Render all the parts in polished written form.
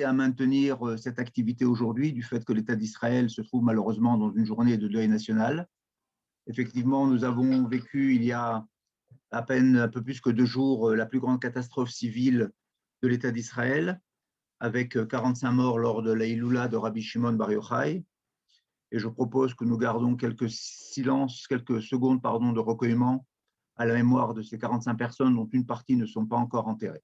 à maintenir cette activité aujourd'hui du fait que l'État d'Israël se trouve malheureusement dans une journée de deuil national. Effectivement, nous avons vécu il y a à peine un peu plus que 2 jours la plus grande catastrophe civile de l'État d'Israël, avec 45 morts lors de la Iloula de Rabbi Shimon Bar Yochai. Et je propose que nous gardons quelques secondes de recueillement à la mémoire de ces 45 personnes dont une partie ne sont pas encore enterrées.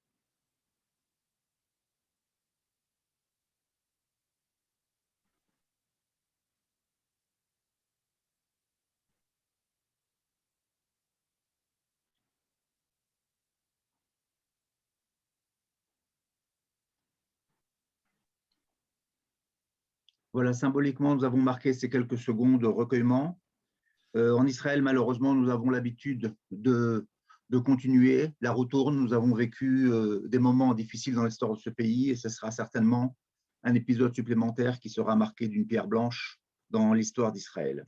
Voilà, symboliquement, nous avons marqué ces quelques secondes de recueillement. En Israël, malheureusement, nous avons l'habitude de continuer. La roue tourne, nous avons vécu des moments difficiles dans l'histoire de ce pays et ce sera certainement un épisode supplémentaire qui sera marqué d'une pierre blanche dans l'histoire d'Israël.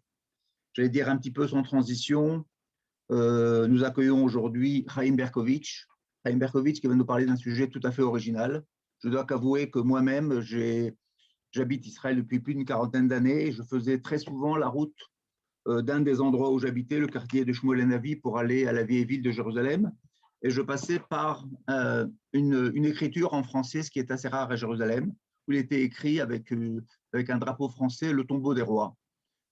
J'allais dire un petit peu sans transition, nous accueillons aujourd'hui Chaim Berkovitch. Chaim Berkovitch qui va nous parler d'un sujet tout à fait original. Je dois qu'avouer que moi-même, j'habite Israël depuis plus d'une quarantaine d'années et je faisais très souvent la route d'un des endroits où j'habitais, le quartier de Shmuel Navi, pour aller à la vieille ville de Jérusalem. Et je passais par une écriture en français, ce qui est assez rare à Jérusalem, où il était écrit avec un drapeau français, le tombeau des rois.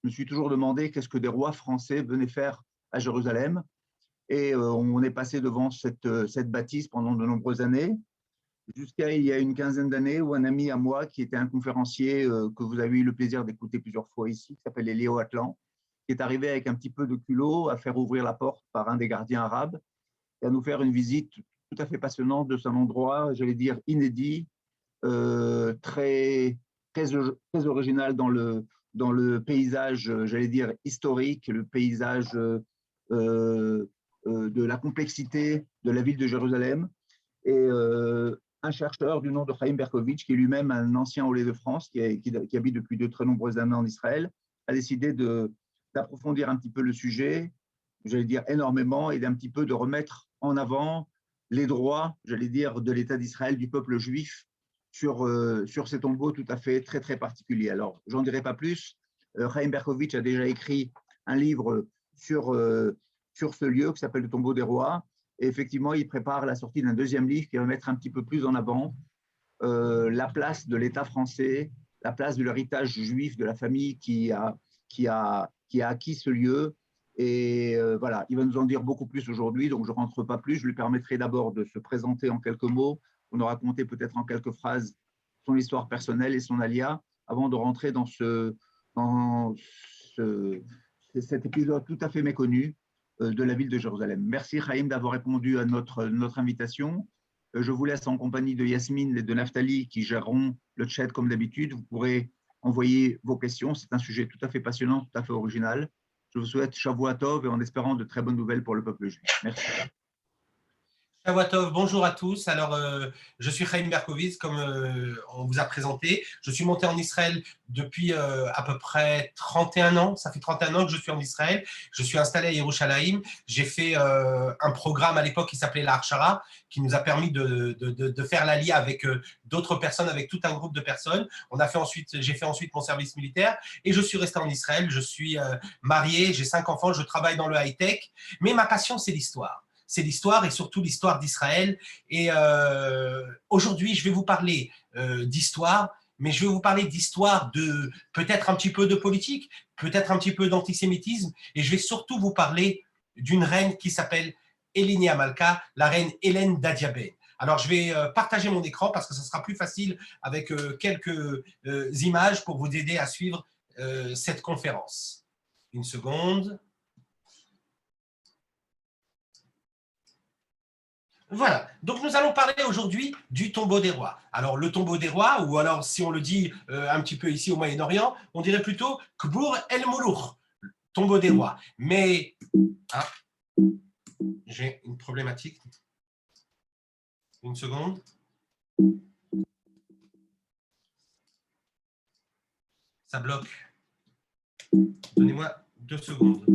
Je me suis toujours demandé qu'est-ce que des rois français venaient faire à Jérusalem. Et on est passé devant cette bâtisse pendant de nombreuses années, jusqu'à il y a une quinzaine d'années où un ami à moi, qui était un conférencier que vous avez eu le plaisir d'écouter plusieurs fois ici, qui s'appelle Léo Atlan, qui est arrivé avec un petit peu de culot à faire ouvrir la porte par un des gardiens arabes et à nous faire une visite tout à fait passionnante de cet endroit, j'allais dire inédit, très, très original dans le paysage, j'allais dire historique, le paysage de la complexité de la ville de Jérusalem. Et un chercheur du nom de Chaim Berkovitch, qui est lui-même un ancien Olé de France, qui habite depuis de très nombreuses années en Israël, a décidé d'approfondir un petit peu le sujet, j'allais dire énormément, et d'un petit peu de remettre en avant les droits, j'allais dire, de l'État d'Israël, du peuple juif, sur ces tombeaux tout à fait très, très particuliers. Alors, j'en dirai pas plus. Chaim Berkovitch a déjà écrit un livre sur ce lieu qui s'appelle le tombeau des rois. Et effectivement, il prépare la sortie d'un deuxième livre qui va mettre un petit peu plus en avant la place de l'État français, la place de l'héritage juif de la famille qui a acquis ce lieu. Et voilà, il va nous en dire beaucoup plus aujourd'hui, donc je ne rentre pas plus. Je lui permettrai d'abord de se présenter en quelques mots, pour nous raconter peut-être en quelques phrases son histoire personnelle et son alia, avant de rentrer dans cet épisode tout à fait méconnu de la ville de Jérusalem. Merci Chaim d'avoir répondu à notre invitation. Je vous laisse en compagnie de Yasmine et de Naftali qui géreront le chat comme d'habitude. Vous pourrez envoyer vos questions. C'est un sujet tout à fait passionnant, tout à fait original. Je vous souhaite Shavua Tov et en espérant de très bonnes nouvelles pour le peuple juif. Merci. Shavuot, bonjour à tous. Alors, je suis Chaim Berkovitz, comme on vous a présenté. Je suis monté en Israël depuis à peu près 31 ans. Ça fait 31 ans que je suis en Israël. Je suis installé à Yerushalayim. J'ai fait un programme à l'époque qui s'appelait la Harshara, qui nous a permis de faire l'aliyah avec d'autres personnes, avec tout un groupe de personnes. J'ai fait ensuite mon service militaire et je suis resté en Israël. Je suis marié, j'ai 5 enfants, je travaille dans le high-tech. Mais ma passion, c'est l'histoire. C'est l'histoire et surtout l'histoire d'Israël. Et aujourd'hui, je vais vous parler d'histoire, mais je vais vous parler d'histoire de peut-être un petit peu de politique, peut-être un petit peu d'antisémitisme, et je vais surtout vous parler d'une reine qui s'appelle Hélénie Amalka, la reine Hélène d'Adiabène. Alors, je vais partager mon écran parce que ça sera plus facile avec quelques images pour vous aider à suivre cette conférence. Une seconde. Voilà, donc nous allons parler aujourd'hui du tombeau des rois. Alors le tombeau des rois, ou alors si on le dit un petit peu ici au Moyen-Orient, on dirait plutôt Kbour el Moulouk, tombeau des rois. Mais ah, j'ai une problématique. Une seconde. Ça bloque. Donnez-moi 2 secondes.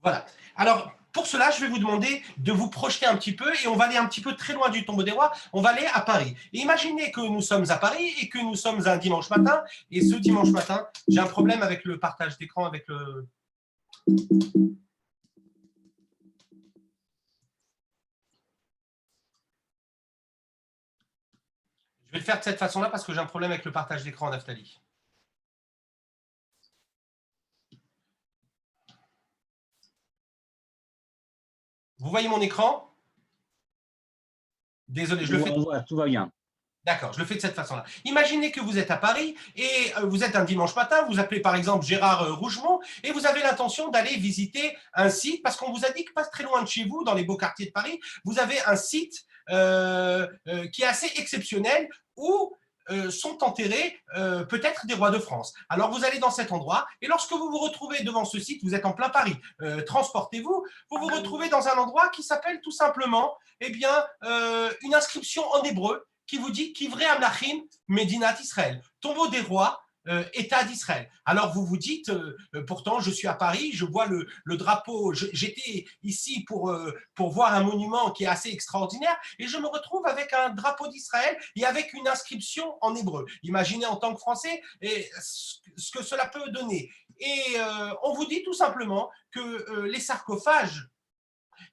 Voilà. Alors, pour cela, je vais vous demander de vous projeter un petit peu et on va aller un petit peu très loin du tombeau des rois. On va aller à Paris. Et imaginez que nous sommes à Paris et que nous sommes un dimanche matin. Et ce dimanche matin, j'ai un problème avec le partage d'écran, avec le… Je vais le faire de cette façon-là parce que j'ai un problème avec le partage d'écran, Naftali. Vous voyez mon écran? Désolé, je le fais. On voit, tout va bien. D'accord, je le fais de cette façon-là. Imaginez que vous êtes à Paris et vous êtes un dimanche matin, vous appelez par exemple Gérard Rougemont et vous avez l'intention d'aller visiter un site, parce qu'on vous a dit que pas très loin de chez vous, dans les beaux quartiers de Paris, vous avez un site qui est assez exceptionnel où sont enterrés peut-être des rois de France. Alors vous allez dans cet endroit et lorsque vous vous retrouvez devant ce site, vous êtes en plein Paris, transportez-vous, vous vous retrouvez dans un endroit qui s'appelle tout simplement une inscription en hébreu qui vous dit Kivrei Amlachim Medinat Israël, tombeau des rois, État d'Israël. Alors vous vous dites, pourtant je suis à Paris, je vois le drapeau, j'étais ici pour voir un monument qui est assez extraordinaire et je me retrouve avec un drapeau d'Israël et avec une inscription en hébreu. Imaginez en tant que Français ce que cela peut donner. Et on vous dit tout simplement que les sarcophages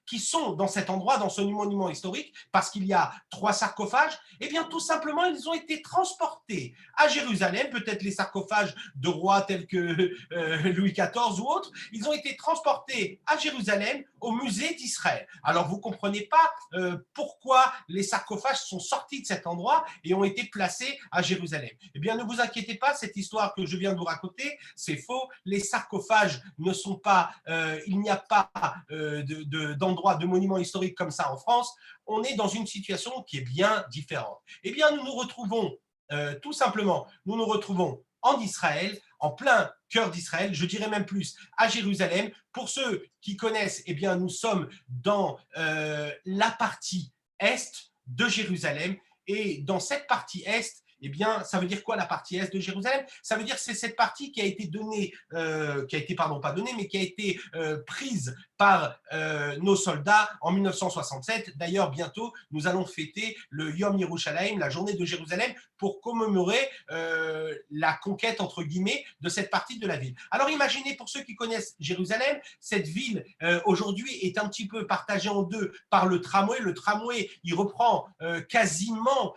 qui sont dans cet endroit, dans ce monument historique, parce qu'il y a 3 sarcophages, eh bien tout simplement, ils ont été transportés à Jérusalem, peut-être les sarcophages de rois tels que Louis XIV ou autres, ils ont été transportés à Jérusalem, au musée d'Israël. Alors vous ne comprenez pas pourquoi les sarcophages sont sortis de cet endroit et ont été placés à Jérusalem. Eh bien ne vous inquiétez pas, cette histoire que je viens de vous raconter, c'est faux, les sarcophages ne sont pas, il n'y a pas d'endroit de monuments historiques comme ça en France, on est dans une situation qui est bien différente. Eh bien, nous nous retrouvons tout simplement, nous nous retrouvons en Israël, en plein cœur d'Israël, je dirais même plus, à Jérusalem. Pour ceux qui connaissent, eh bien, nous sommes dans la partie est de Jérusalem et dans cette partie est, eh bien, ça veut dire quoi la partie est de Jérusalem? Ça veut dire que c'est cette partie qui a été donnée, pas donnée, mais qui a été prise par nos soldats en 1967. D'ailleurs, bientôt, nous allons fêter le Yom Yerushalayim, la journée de Jérusalem, pour commémorer la conquête, entre guillemets, de cette partie de la ville. Alors imaginez, pour ceux qui connaissent Jérusalem, cette ville aujourd'hui est un petit peu partagée en deux par le tramway. Le tramway, il reprend quasiment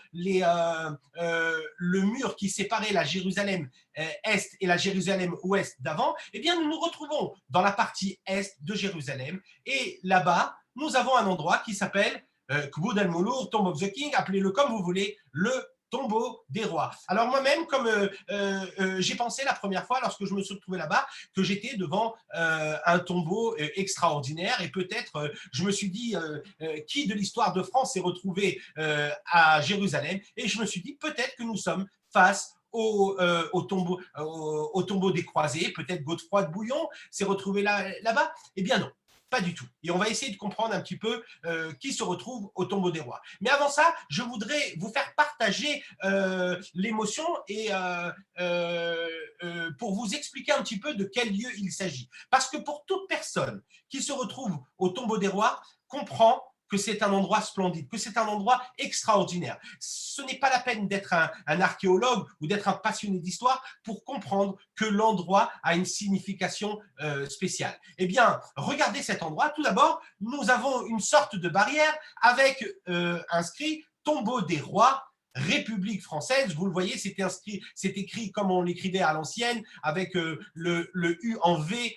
le mur qui séparait la Jérusalem est et la Jérusalem ouest d'avant. Eh bien, nous nous retrouvons dans la partie est de Jérusalem et là-bas, nous avons un endroit qui s'appelle Kbud al-Moulour, Tomb of the King, appelez-le comme vous voulez, le tombeau des rois. Alors moi-même, comme j'ai pensé la première fois lorsque je me suis retrouvé là-bas, que j'étais devant un tombeau extraordinaire et peut-être je me suis dit qui de l'histoire de France s'est retrouvé à Jérusalem et je me suis dit peut-être que nous sommes face au tombeau des croisés, peut-être Godefroy de Bouillon s'est retrouvé là-bas. Eh bien non, pas du tout. Et on va essayer de comprendre un petit peu qui se retrouve au tombeau des rois. Mais avant ça, je voudrais vous faire partager l'émotion et pour vous expliquer un petit peu de quel lieu il s'agit. Parce que pour toute personne qui se retrouve au tombeau des rois, comprend que c'est un endroit splendide, que c'est un endroit extraordinaire. Ce n'est pas la peine d'être un archéologue ou d'être un passionné d'histoire pour comprendre que l'endroit a une signification spéciale. Eh bien, regardez cet endroit. Tout d'abord, nous avons une sorte de barrière avec inscrit « Tombeau des rois ». République française, vous le voyez, c'est écrit comme on l'écrivait à l'ancienne, avec le U en V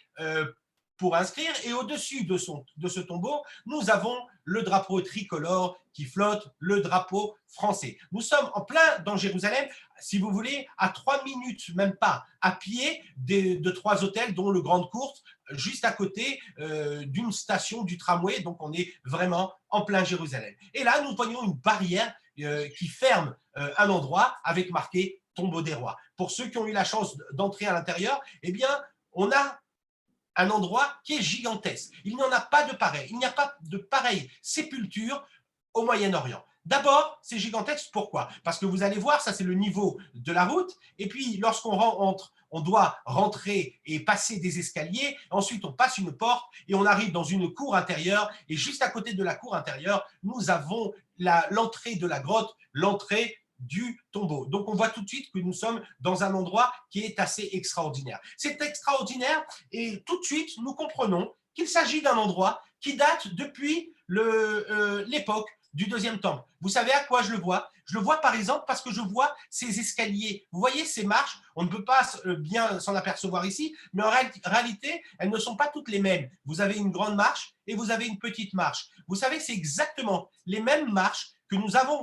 pour inscrire, et au-dessus de ce tombeau, nous avons le drapeau tricolore qui flotte, le drapeau français. Nous sommes en plein dans Jérusalem, si vous voulez, à 3 minutes, même pas, à pied de 3 hôtels, dont le Grande Courte, juste à côté d'une station du tramway, donc on est vraiment en plein Jérusalem. Et là, nous voyons une barrière qui ferme un endroit avec marqué « Tombeau des rois ». Pour ceux qui ont eu la chance d'entrer à l'intérieur, eh bien, on a un endroit qui est gigantesque. Il n'y en a pas de pareil. Il n'y a pas de pareille sépulture au Moyen-Orient. D'abord, c'est gigantesque. Pourquoi? Parce que vous allez voir, ça c'est le niveau de la route. Et puis, lorsqu'on rentre, on doit rentrer et passer des escaliers. Ensuite, on passe une porte et on arrive dans une cour intérieure. Et juste à côté de la cour intérieure, nous avons l'entrée de la grotte, l'entrée du tombeau. Donc, on voit tout de suite que nous sommes dans un endroit qui est assez extraordinaire. C'est extraordinaire et tout de suite, nous comprenons qu'il s'agit d'un endroit qui date depuis l'époque du deuxième temple. Vous savez à quoi je le vois? Je le vois par exemple parce que je vois ces escaliers. Vous voyez ces marches, on ne peut pas bien s'en apercevoir ici, mais en réalité, elles ne sont pas toutes les mêmes. Vous avez une grande marche et vous avez une petite marche. Vous savez, c'est exactement les mêmes marches que nous avons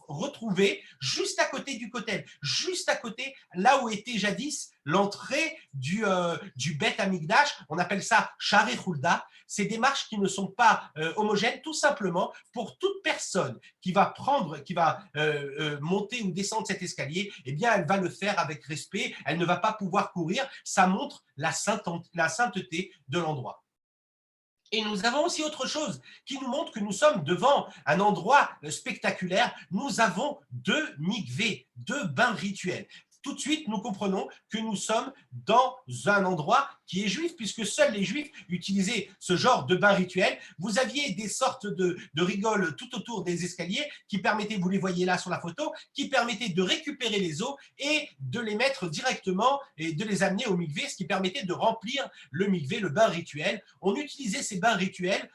retrouvées juste à côté du Kotel, juste à côté, là où était jadis l'entrée du Beth Amikdash. On appelle ça Sharei Hulda. C'est des marches qui ne sont pas homogènes, tout simplement pour toute personne qui va monter ou descendre cet escalier, eh bien, elle va le faire avec respect, elle ne va pas pouvoir courir. Ça montre la sainteté de l'endroit. Et nous avons aussi autre chose qui nous montre que nous sommes devant un endroit spectaculaire. Nous avons 2 mikvés, 2 bains rituels. Tout de suite, nous comprenons que nous sommes dans un endroit qui est juif, puisque seuls les juifs utilisaient ce genre de bain rituel. Vous aviez des sortes de rigoles tout autour des escaliers qui permettaient, vous les voyez là sur la photo, qui permettaient de récupérer les eaux et de les mettre directement et de les amener au mikvé, ce qui permettait de remplir le mikvé, le bain rituel. On utilisait ces bains rituels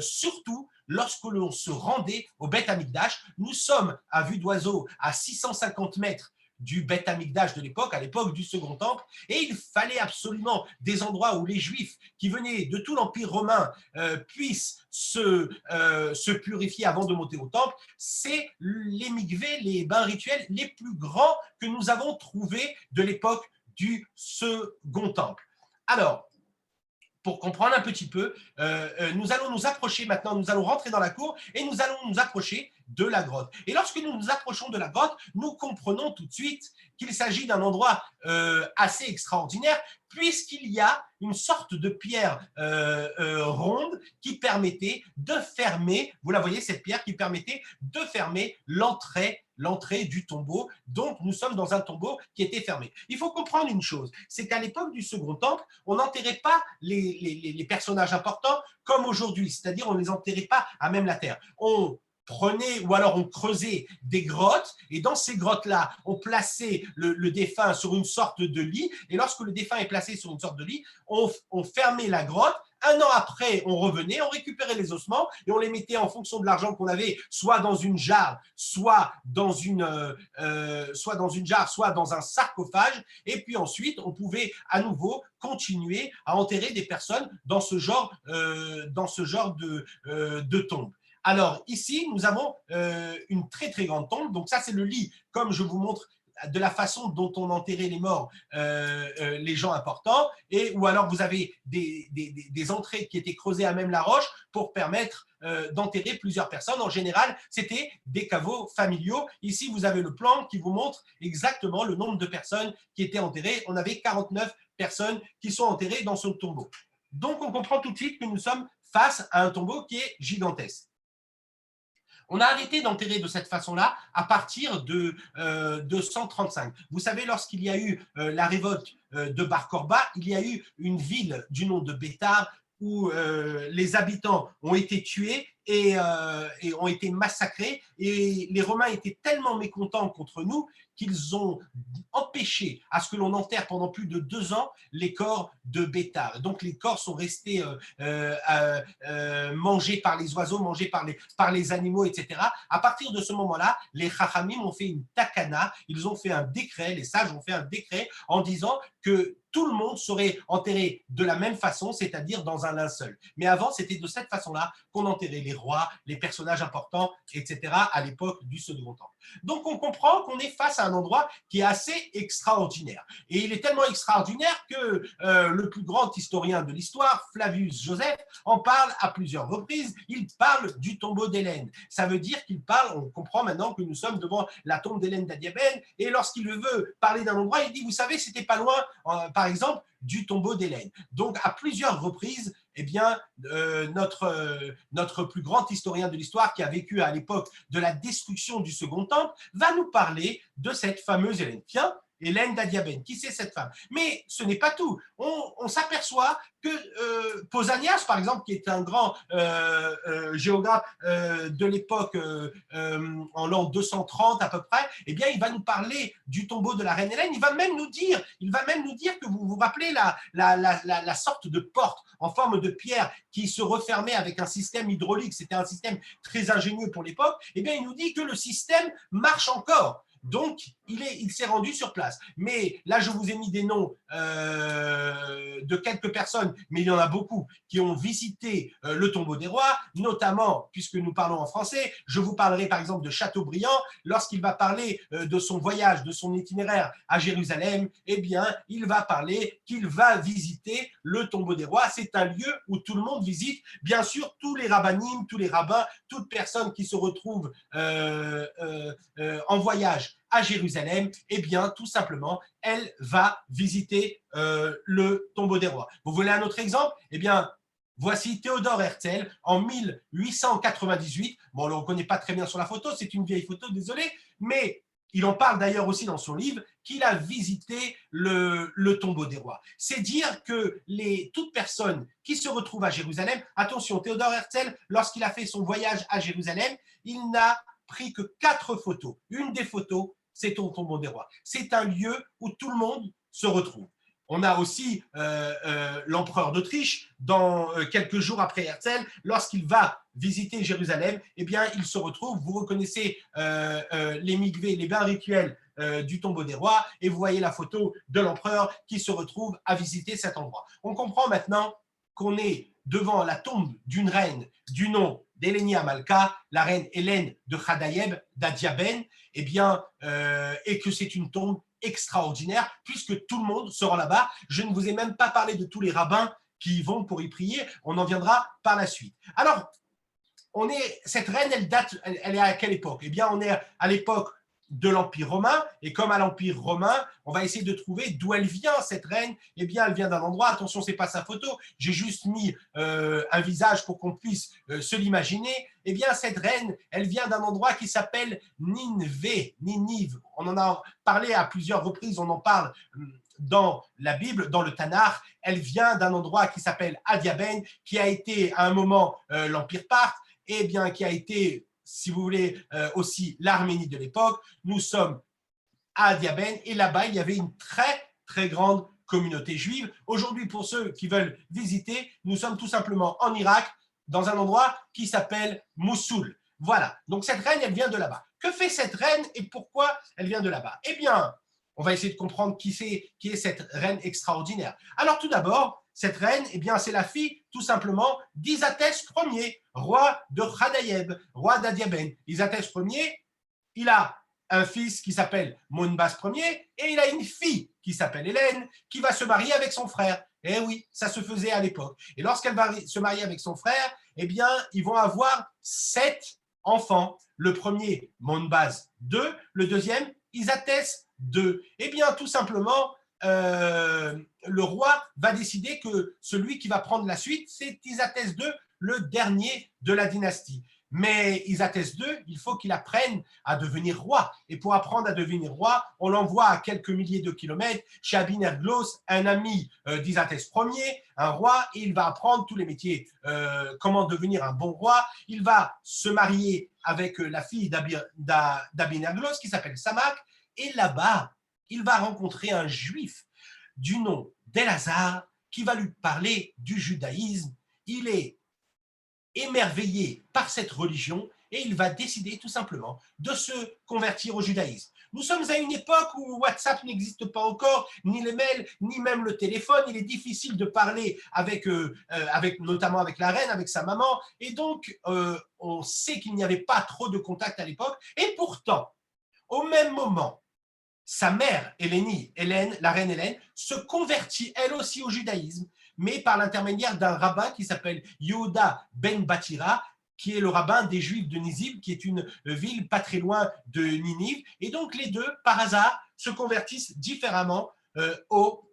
surtout lorsque l'on se rendait au Beth Amikdash. Nous sommes à vue d'oiseau à 650 mètres du Beth Amikdash de l'époque, à l'époque du Second Temple, et il fallait absolument des endroits où les Juifs qui venaient de tout l'Empire romain puissent se purifier avant de monter au Temple. C'est les mikvés, les bains rituels les plus grands que nous avons trouvés de l'époque du Second Temple. Alors, pour comprendre un petit peu, nous allons nous approcher maintenant, nous allons rentrer dans la cour et nous allons nous approcher de la grotte. Et lorsque nous nous approchons de la grotte, nous comprenons tout de suite qu'il s'agit d'un endroit assez extraordinaire, puisqu'il y a une sorte de pierre ronde qui permettait de fermer, vous la voyez cette pierre qui permettait de fermer l'entrée du tombeau. Donc nous sommes dans un tombeau qui était fermé. Il faut comprendre une chose, c'est qu'à l'époque du Second Temple, on n'enterrait pas les personnages importants comme aujourd'hui, c'est-à-dire on ne les enterrait pas à même la terre. On prenait ou alors on creusait des grottes et dans ces grottes-là, on plaçait le défunt sur une sorte de lit et lorsque le défunt est placé sur une sorte de lit, on fermait la grotte. Un an après, on revenait, on récupérait les ossements et on les mettait en fonction de l'argent qu'on avait, soit dans une jarre, soit dans un sarcophage. Et puis ensuite, on pouvait à nouveau continuer à enterrer des personnes dans ce genre de tombe. Alors ici, nous avons une très très grande tombe. Donc ça, c'est le lit, comme je vous montre de la façon dont on enterrait les morts, les gens importants, ou alors vous avez des entrées qui étaient creusées à même la roche pour permettre d'enterrer plusieurs personnes. En général, c'était des caveaux familiaux. Ici, vous avez le plan qui vous montre exactement le nombre de personnes qui étaient enterrées. On avait 49 personnes qui sont enterrées dans ce tombeau. Donc, on comprend tout de suite que nous sommes face à un tombeau qui est gigantesque. On a arrêté d'enterrer de cette façon-là à partir de 135. Vous savez, lorsqu'il y a eu la révolte de Bar Korba, il y a eu une ville du nom de Bétar où les habitants ont été tués et ont été massacrés. Et les Romains étaient tellement mécontents contre nous qu'ils ont empêché à ce que l'on enterre pendant plus de 2 ans les corps de Bétar. Donc les corps sont restés mangés par les oiseaux, mangés par les animaux, etc. À partir de ce moment-là, les Chachamim ont fait une takana, ils ont fait un décret, les sages ont fait un décret en disant que tout le monde serait enterré de la même façon, c'est-à-dire dans un linceul. Mais avant, c'était de cette façon-là qu'on enterrait les rois, les personnages importants, etc. à l'époque du Second Temple. Donc, on comprend qu'on est face à un endroit qui est assez extraordinaire. Et il est tellement extraordinaire que le plus grand historien de l'histoire, Flavius Joseph, en parle à plusieurs reprises. Il parle du tombeau d'Hélène. Ça veut dire qu'il parle, on comprend maintenant que nous sommes devant la tombe d'Hélène d'Adiabène, et lorsqu'il veut parler d'un endroit, il dit, vous savez, c'était pas loin, par exemple, du tombeau d'Hélène. Donc, à plusieurs reprises, eh bien, notre plus grand historien de l'histoire qui a vécu à l'époque de la destruction du Second Temple va nous parler de cette fameuse Hélène. Tiens, Hélène d'Adiabène, qui c'est cette femme? Mais ce n'est pas tout. On s'aperçoit que Pausanias, par exemple, qui est un grand géographe de l'époque en l'an 230 à peu près, eh bien, il va nous parler du tombeau de la reine Hélène. Il va même nous dire que vous vous rappelez la sorte de porte en forme de pierre qui se refermait avec un système hydraulique. C'était un système très ingénieux pour l'époque. Eh bien, il nous dit que le système marche encore. Donc, il s'est rendu sur place. Mais là, je vous ai mis des noms de quelques personnes, mais il y en a beaucoup qui ont visité le tombeau des rois, notamment, puisque nous parlons en français, je vous parlerai par exemple de Chateaubriand, lorsqu'il va parler de son voyage, de son itinéraire à Jérusalem, eh bien, il va parler qu'il va visiter le tombeau des rois. C'est un lieu où tout le monde visite, bien sûr, tous les rabbinim, tous les rabbins, toute personne qui se retrouve en voyage à Jérusalem, eh bien, tout simplement, elle va visiter le tombeau des rois. Vous voulez un autre exemple? Eh bien, voici Théodore Herzl en 1898. Bon, on ne le reconnaît pas très bien sur la photo, c'est une vieille photo, désolé, mais il en parle d'ailleurs aussi dans son livre qu'il a visité le tombeau des rois. C'est dire que toute personne qui se retrouve à Jérusalem, attention, Théodore Herzl, lorsqu'il a fait son voyage à Jérusalem, il n'a pris que 4 photos. Une des photos, c'est au tombeau des rois. C'est un lieu où tout le monde se retrouve. On a aussi l'empereur d'Autriche, dans quelques jours après Herzl, lorsqu'il va visiter Jérusalem, eh bien, il se retrouve, vous reconnaissez les mikvés, les bains rituels du tombeau des rois, et vous voyez la photo de l'empereur qui se retrouve à visiter cet endroit. On comprend maintenant qu'on est devant la tombe d'une reine du nom d'Hélénia Malka, la reine Hélène de Chadayeb, d'Adiabène, eh bien, et que c'est une tombe extraordinaire, puisque tout le monde se rend là-bas. Je ne vous ai même pas parlé de tous les rabbins qui y vont pour y prier, on en viendra par la suite. Alors, cette reine, elle est à quelle époque? Eh bien, on est à l'époque de l'Empire romain, et comme à l'Empire romain, on va essayer de trouver d'où elle vient, cette reine. Eh bien, elle vient d'un endroit, attention, c'est pas sa photo, j'ai juste mis un visage pour qu'on puisse se l'imaginer. Eh bien, cette reine, elle vient d'un endroit qui s'appelle Ninive. On en a parlé à plusieurs reprises, on en parle dans la Bible, dans le Tanakh. Elle vient d'un endroit qui s'appelle Adiabène, qui a été à un moment l'Empire parthe, et bien qui a été, si vous voulez, aussi l'Arménie de l'époque. Nous sommes à Adiabène, et là-bas, il y avait une très, très grande communauté juive. Aujourd'hui, pour ceux qui veulent visiter, nous sommes tout simplement en Irak, dans un endroit qui s'appelle Mossoul. Voilà, donc cette reine, elle vient de là-bas. Que fait cette reine et pourquoi elle vient de là-bas? Eh bien, on va essayer de comprendre qui est cette reine extraordinaire. Alors tout d'abord, cette reine, eh bien, c'est la fille, tout simplement, d'Isatès Ier, roi de Chadayeb, roi d'Adiabène. Isatès Ier, il a un fils qui s'appelle Monbas Ier et il a une fille qui s'appelle Hélène, qui va se marier avec son frère. Eh oui, ça se faisait à l'époque. Et lorsqu'elle va se marier avec son frère, eh bien, ils vont avoir 7 enfants. Le premier, Monbas II, le deuxième, Isatès II. Eh bien, tout simplement, le roi va décider que celui qui va prendre la suite, c'est Isatès II, le dernier de la dynastie. Mais Isatès II, il faut qu'il apprenne à devenir roi. Et pour apprendre à devenir roi, on l'envoie à quelques milliers de kilomètres chez Abinerglos, un ami d'Isatès Ier, un roi, et il va apprendre tous les métiers, comment devenir un bon roi. Il va se marier avec la fille d'Abinerglos qui s'appelle Samak, et là-bas, il va rencontrer un juif du nom d'Elazar qui va lui parler du judaïsme. Il est émerveillé par cette religion et il va décider tout simplement de se convertir au judaïsme. Nous sommes à une époque où WhatsApp n'existe pas encore, ni les mails, ni même le téléphone. Il est difficile de parler notamment avec la reine, avec sa maman. Et donc, on sait qu'il n'y avait pas trop de contact à l'époque. Et pourtant, au même moment, sa mère, Hélène, la reine Hélène, se convertit elle aussi au judaïsme, mais par l'intermédiaire d'un rabbin qui s'appelle Yehuda ben Batira, qui est le rabbin des Juifs de Ninive, qui est une ville pas très loin de Ninive. Et donc les deux, par hasard, se convertissent différemment au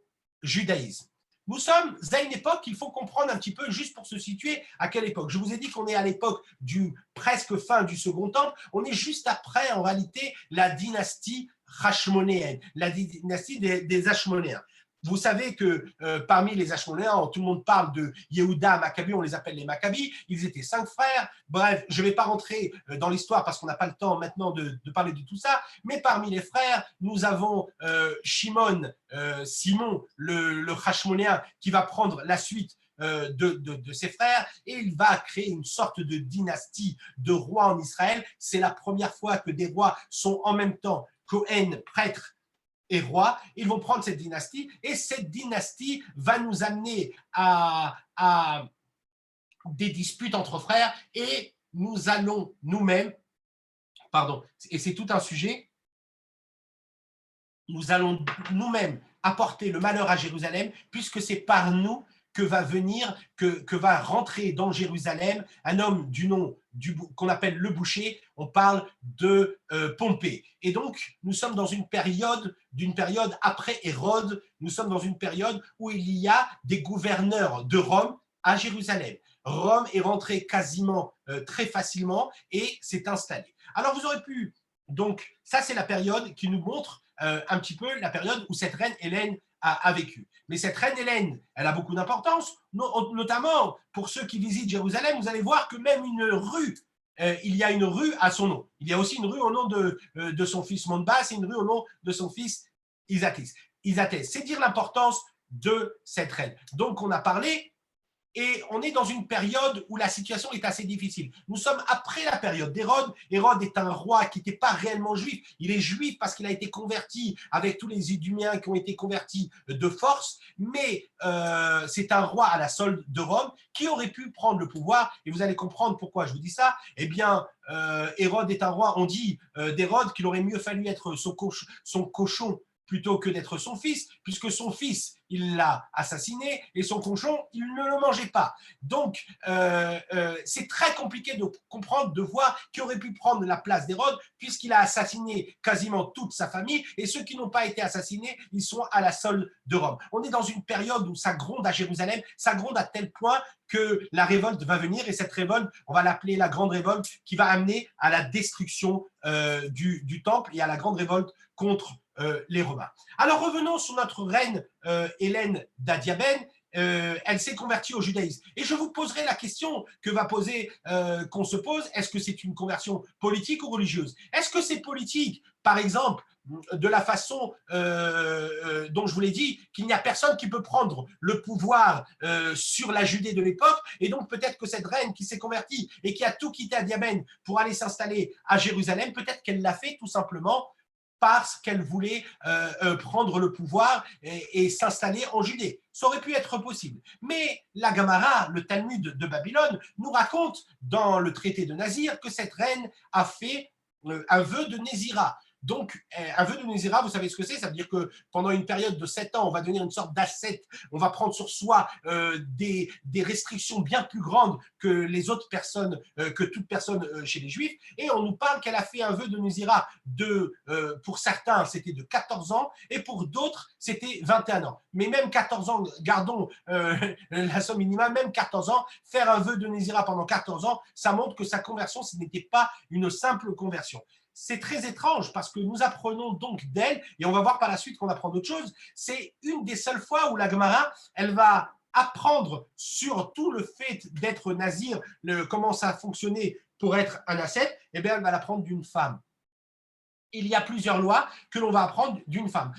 judaïsme. nous sommes à une époque qu'il faut comprendre un petit peu, juste pour se situer, à quelle époque. Je vous ai dit qu'on est à l'époque du presque fin du Second Temple. On est juste après, en réalité, la dynastie hachmonéenne, la dynastie des Hachmonéens. Vous savez que parmi les Hachmonéens, tout le monde parle de Yehuda, Maccabi, on les appelle les Maccabis. Ils étaient 5 frères. Bref, je ne vais pas rentrer dans l'histoire parce qu'on n'a pas le temps maintenant de parler de tout ça. Mais parmi les frères, nous avons Simon, le Hachmonéen, qui va prendre la suite de ses frères, et il va créer une sorte de dynastie de rois en Israël. C'est la première fois que des rois sont en même temps Cohen, prêtre et roi. Ils vont prendre cette dynastie, et cette dynastie va nous amener à des disputes entre frères, et nous allons nous-mêmes, pardon, et c'est tout un sujet, nous allons nous-mêmes apporter le malheur à Jérusalem, puisque c'est par nous que va venir, que va rentrer dans Jérusalem un homme du nom qu'on appelle le boucher. On parle de Pompée. Et donc, nous sommes dans une période après Hérode, nous sommes dans une période où il y a des gouverneurs de Rome à Jérusalem. Rome est rentrée quasiment très facilement et s'est installée. Alors, vous aurez pu... Donc, ça, c'est la période qui nous montre un petit peu la période où cette reine Hélène a vécu. Mais cette reine Hélène, elle a beaucoup d'importance, notamment pour ceux qui visitent Jérusalem. Vous allez voir que même une rue, il y a une rue à son nom. Il y a aussi une rue au nom de son fils Mondbas et une rue au nom de son fils Isathès. C'est dire l'importance de cette reine. Donc, on a parlé. Et on est dans une période où la situation est assez difficile. Nous sommes après la période d'Hérode. Hérode est un roi qui n'était pas réellement juif. Il est juif parce qu'il a été converti avec tous les Iduméens qui ont été convertis de force. Mais c'est un roi à la solde de Rome qui aurait pu prendre le pouvoir. Et vous allez comprendre pourquoi je vous dis ça. Eh bien, Hérode est un roi. On dit d'Hérode qu'il aurait mieux fallu être son cochon plutôt que d'être son fils, puisque son fils, il l'a assassiné, et son cochon, il ne le mangeait pas. Donc, c'est très compliqué de comprendre, de voir qui aurait pu prendre la place d'Hérode, puisqu'il a assassiné quasiment toute sa famille, et ceux qui n'ont pas été assassinés, ils sont à la solde de Rome. On est dans une période où ça gronde à Jérusalem, ça gronde à tel point que la révolte va venir, et cette révolte, on va l'appeler la grande révolte, qui va amener à la destruction du temple et à la grande révolte contre les Romains. Alors revenons sur notre reine Hélène d'Adiabène. Elle s'est convertie au judaïsme. Et je vous poserai la question qu'on se pose, est-ce que c'est une conversion politique ou religieuse? Est-ce que c'est politique, par exemple, de la façon dont je vous l'ai dit, qu'il n'y a personne qui peut prendre le pouvoir sur la Judée de l'époque, et donc peut-être que cette reine qui s'est convertie et qui a tout quitté à Diabène pour aller s'installer à Jérusalem, peut-être qu'elle l'a fait tout simplement parce qu'elle voulait prendre le pouvoir et s'installer en Judée. Ça aurait pu être possible. Mais la Gemara, le Talmud de Babylone, nous raconte dans le traité de Nazir que cette reine a fait un vœu de Nézira. Donc, un vœu de Nézira, vous savez ce que c'est? Ça veut dire que pendant une période de 7 ans, on va devenir une sorte d'ascète, on va prendre sur soi des restrictions bien plus grandes que les autres personnes, que toute personne chez les Juifs. Et on nous parle qu'elle a fait un vœu de Nézira pour certains, c'était de 14 ans, et pour d'autres, c'était 21 ans. Mais même 14 ans, gardons la somme minimale, même 14 ans, faire un vœu de Nézira pendant 14 ans, ça montre que sa conversion, ce n'était pas une simple conversion. C'est très étrange parce que nous apprenons donc d'elle, et on va voir par la suite qu'on apprend d'autres choses. C'est une des seules fois où la Gemara, elle va apprendre sur tout le fait d'être nazir, comment ça a fonctionné pour être un ascète, et bien elle va l'apprendre d'une femme. Il y a plusieurs lois que l'on va apprendre d'une femme.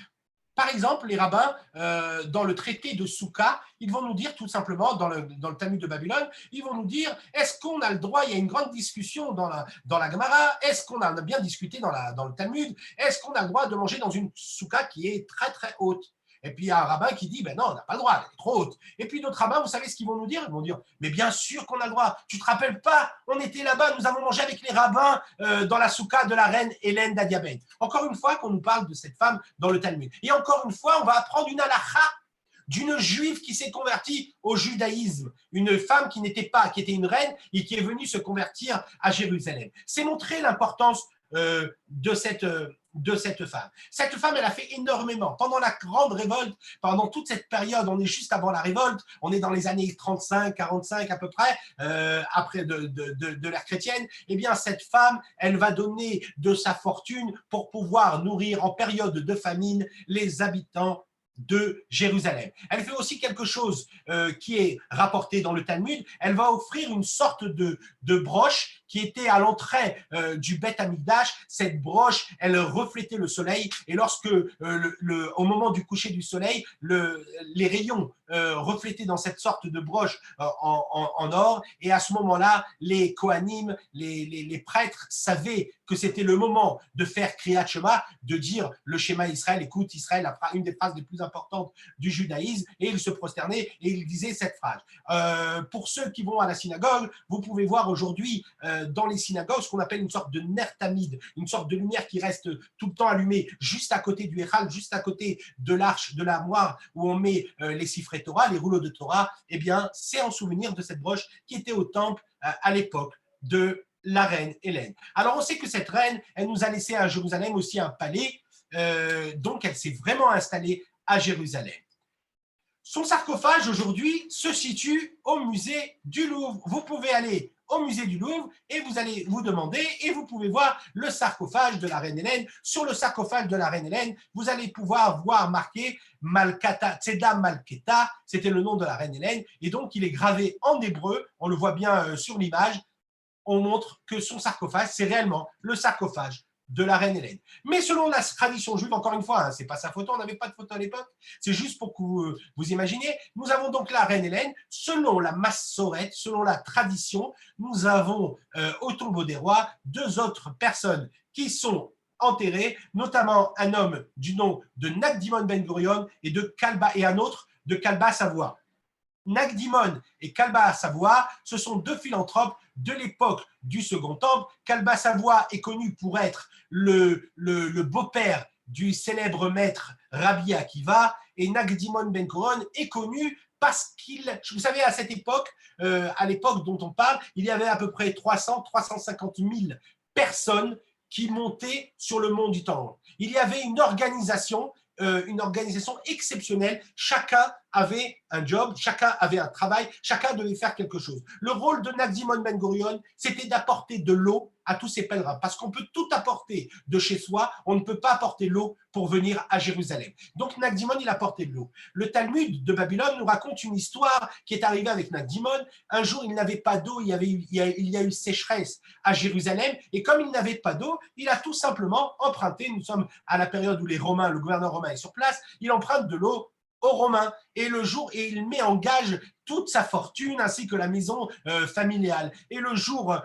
Par exemple, les rabbins, dans le traité de Souka, ils vont nous dire tout simplement, dans le Talmud de Babylone, ils vont nous dire, est-ce qu'on a le droit, il y a une grande discussion dans la Gemara, est-ce qu'on a bien discuté dans le Talmud, est-ce qu'on a le droit de manger dans une Souka qui est très très haute? Et puis il y a un rabbin qui dit, ben non, on n'a pas le droit, elle est trop haute. Et puis d'autres rabbins, vous savez ce qu'ils vont nous dire? Ils vont dire, mais bien sûr qu'on a le droit. Tu te rappelles pas, on était là-bas, nous avons mangé avec les rabbins dans la souka de la reine Hélène d'Adiabène. Encore une fois qu'on nous parle de cette femme dans le Talmud. Et encore une fois, on va apprendre une halakha d'une juive qui s'est convertie au judaïsme, une femme qui était une reine et qui est venue se convertir à Jérusalem. C'est montrer l'importance de de cette femme. Cette femme, elle a fait énormément. Pendant la grande révolte, pendant toute cette période, on est juste avant la révolte, on est dans les années 35, 45 à peu près, après de l'ère chrétienne, eh bien cette femme, elle va donner de sa fortune pour pouvoir nourrir en période de famine les habitants de Jérusalem. Elle fait aussi quelque chose qui est rapporté dans le Talmud. Elle va offrir une sorte de broche qui était à l'entrée du Beth Amikdash. Cette broche, elle reflétait le soleil et lorsque, au moment du coucher du soleil, les rayons reflétaient dans cette sorte de broche en or, et à ce moment-là, les Kohanim, les prêtres savaient que c'était le moment de faire Kriyat Shema, de dire le Shema Israël. Écoute, Israël, une des phrases les plus importantes du judaïsme, et ils se prosternaient et ils disaient cette phrase. Pour ceux qui vont à la synagogue, vous pouvez voir aujourd'hui dans les synagogues ce qu'on appelle une sorte de ner tamid, une sorte de lumière qui reste tout le temps allumée juste à côté du Echal, juste à côté de l'arche, de l'armoire où on met les sifrei Torah, les rouleaux de Torah. Eh bien, c'est en souvenir de cette broche qui était au temple à l'époque de la reine Hélène. Alors, on sait que cette reine, elle nous a laissé à Jérusalem aussi un palais, donc elle s'est vraiment installée à Jérusalem. Son sarcophage aujourd'hui se situe au musée du Louvre. Vous pouvez aller au musée du Louvre et vous allez vous demander et vous pouvez voir le sarcophage de la reine Hélène. Sur le sarcophage de la reine Hélène, vous allez pouvoir voir marqué Malkata, Tzeda Malketa, c'était le nom de la reine Hélène, et donc il est gravé en hébreu, on le voit bien sur l'image. On montre que son sarcophage, c'est réellement le sarcophage de la reine Hélène. Mais selon la tradition juive, encore une fois, c'est pas sa photo, on n'avait pas de photo à l'époque, c'est juste pour que vous imaginiez, nous avons donc la reine Hélène, selon la Massorette, selon la tradition, nous avons au tombeau des rois 2 autres personnes qui sont enterrées, notamment un homme du nom de Nakdimon Ben Gurion et un autre de Kalba Savoie. Nakdimon et Kalba Savoie, ce sont 2 philanthropes de l'époque du Second Temple. Kalba Savoie est connu pour être le beau-père du célèbre maître Rabbi Akiva, et Nakdimon Ben Gurion est connu parce vous savez, à cette époque, à l'époque dont on parle, il y avait à peu près 350 000 personnes qui montaient sur le mont du Temple. Il y avait une organisation exceptionnelle. Chacun avait un job, chacun avait un travail, chacun devait faire quelque chose. Le rôle de Nakdimon Ben Gurion, c'était d'apporter de l'eau à tous ces pèlerins, parce qu'on peut tout apporter de chez soi, on ne peut pas apporter l'eau pour venir à Jérusalem. Donc Nakdimon, il apportait de l'eau. Le Talmud de Babylone nous raconte une histoire qui est arrivée avec Nakdimon. Un jour, il n'avait pas d'eau, il y a eu sécheresse à Jérusalem, et comme il n'avait pas d'eau, il a tout simplement emprunté, nous sommes à la période où le gouverneur romain est sur place, il emprunte de l'eau aux Romains, et il met en gage toute sa fortune ainsi que la maison familiale. Et le jour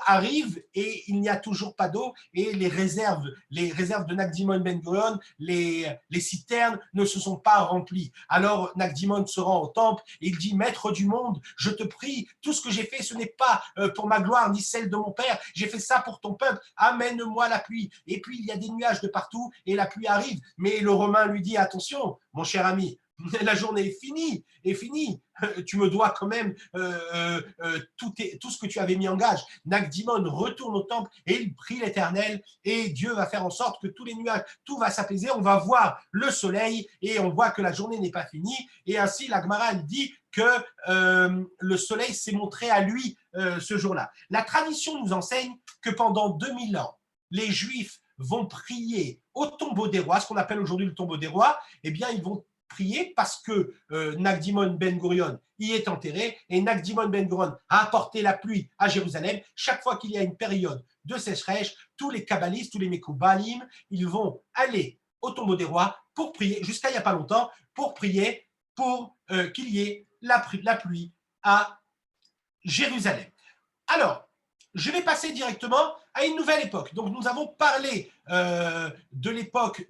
arrive et il n'y a toujours pas d'eau, et les réserves de Nakdimon Ben Gurion, les citernes ne se sont pas remplies. Alors Nakdimon se rend au temple et il dit: Maître du monde, je te prie, tout ce que j'ai fait, ce n'est pas pour ma gloire ni celle de mon père, j'ai fait ça pour ton peuple, amène-moi la pluie. Et puis il y a des nuages de partout et la pluie arrive, mais le Romain lui dit: attention, mon cher ami, la journée est finie. Tu me dois quand même tout ce que tu avais mis en gage. Nakdimon retourne au temple et il prie l'Éternel, et Dieu va faire en sorte que tous les nuages, tout va s'apaiser, on va voir le soleil et on voit que la journée n'est pas finie. Et ainsi, la Gemara dit que le soleil s'est montré à lui ce jour-là. La tradition nous enseigne que pendant 2000 ans, les Juifs vont prier au tombeau des rois, ce qu'on appelle aujourd'hui le tombeau des rois. Eh bien, ils vont prier parce que Nakdimon Ben Gurion y est enterré, et Nakdimon Ben Gurion a apporté la pluie à Jérusalem. Chaque fois qu'il y a une période de sécheresse, tous les kabbalistes, tous les Mekoubalim, ils vont aller au tombeau des rois pour prier, jusqu'à il n'y a pas longtemps, pour prier pour qu'il y ait la pluie à Jérusalem. Alors, je vais passer directement à une nouvelle époque. Donc, nous avons parlé de l'époque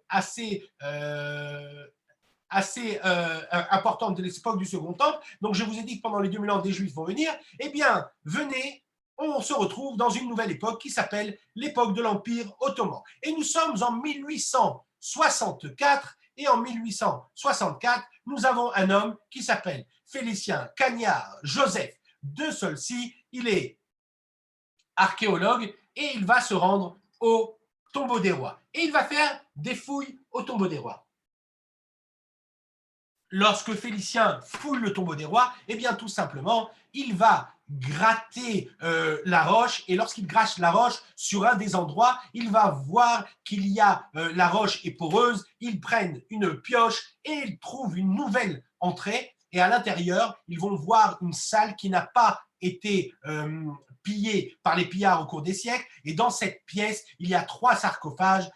assez importante de l'époque du Second Temple. Donc, je vous ai dit que pendant les 2000 ans, des Juifs vont venir. Eh bien, venez, on se retrouve dans une nouvelle époque qui s'appelle l'époque de l'Empire ottoman. Et nous sommes en 1864. Et en 1864, nous avons un homme qui s'appelle Félicien Cagnard Joseph de Solcy. Il est archéologue et il va se rendre au tombeau des rois. Et il va faire des fouilles au tombeau des rois. Lorsque Félicien fouille le tombeau des rois, eh bien tout simplement, il va gratter la roche, et lorsqu'il gratte la roche sur un des endroits, il va voir qu'il y a la roche est poreuse, ils prennent une pioche et ils trouvent une nouvelle entrée, et à l'intérieur, ils vont voir une salle qui n'a pas été pillée par les pillards au cours des siècles, et dans cette pièce, il y a 3 sarcophages,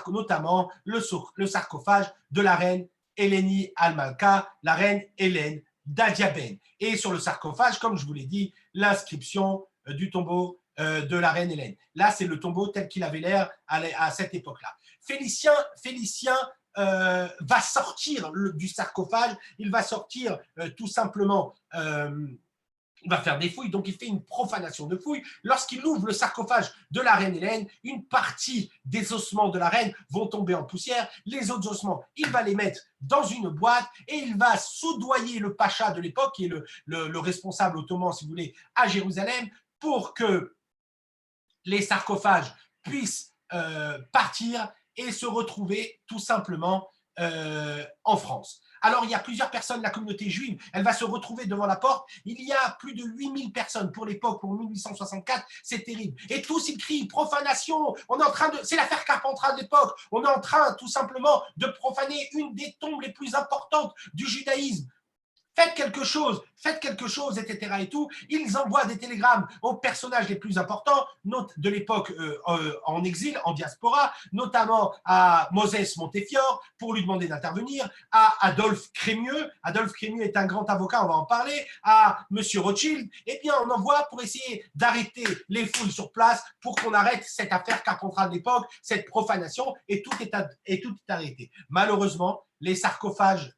notamment le sarcophage de la reine Hélénie Al-Malka, la reine Hélène d'Adiabène. Et sur le sarcophage, comme je vous l'ai dit, l'inscription du tombeau de la reine Hélène. Là, c'est le tombeau tel qu'il avait l'air à cette époque-là. Félicien va sortir du sarcophage, il va sortir tout simplement il va faire des fouilles, donc il fait une profanation de fouilles. Lorsqu'il ouvre le sarcophage de la reine Hélène, une partie des ossements de la reine vont tomber en poussière. Les autres ossements, il va les mettre dans une boîte et il va soudoyer le pacha de l'époque, qui est le responsable ottoman, si vous voulez, à Jérusalem, pour que les sarcophages puissent partir et se retrouver tout simplement en France. Alors, il y a plusieurs personnes de la communauté juive, elle va se retrouver devant la porte. Il y a plus de 8000 personnes pour l'époque, pour 1864, c'est terrible. Et tous, ils crient profanation. On est en train de, c'est l'affaire Carpentras de l'époque. On est en train, tout simplement, de profaner une des tombes les plus importantes du judaïsme. Faites quelque chose, etc. et tout. Ils envoient des télégrammes aux personnages les plus importants de l'époque en exil, en diaspora, notamment à Moses Montefiore pour lui demander d'intervenir, à Adolphe Crémieux. Adolphe Crémieux est un grand avocat, on va en parler, à Monsieur Rothschild. Eh bien, on envoie pour essayer d'arrêter les foules sur place pour qu'on arrête cette affaire Carpentras de l'époque, cette profanation, et tout est arrêté. Malheureusement, les sarcophages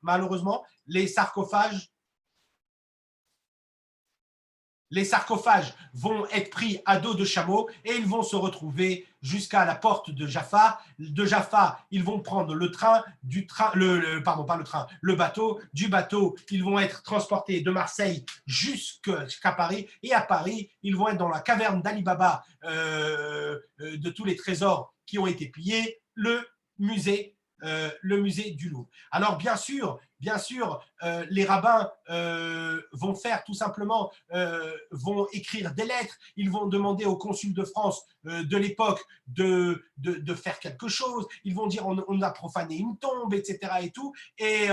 vont être pris à dos de chameau et ils vont se retrouver jusqu'à la porte de Jaffa. De Jaffa, ils vont prendre le bateau. Du bateau, ils vont être transportés de Marseille jusqu'à Paris. Et à Paris, ils vont être dans la caverne d'Ali Baba de tous les trésors qui ont été pillés, le musée du Louvre. Alors bien sûr, les rabbins vont faire tout simplement, vont écrire des lettres, ils vont demander au consul de France de l'époque de faire quelque chose, ils vont dire on a profané une tombe, etc. et tout, et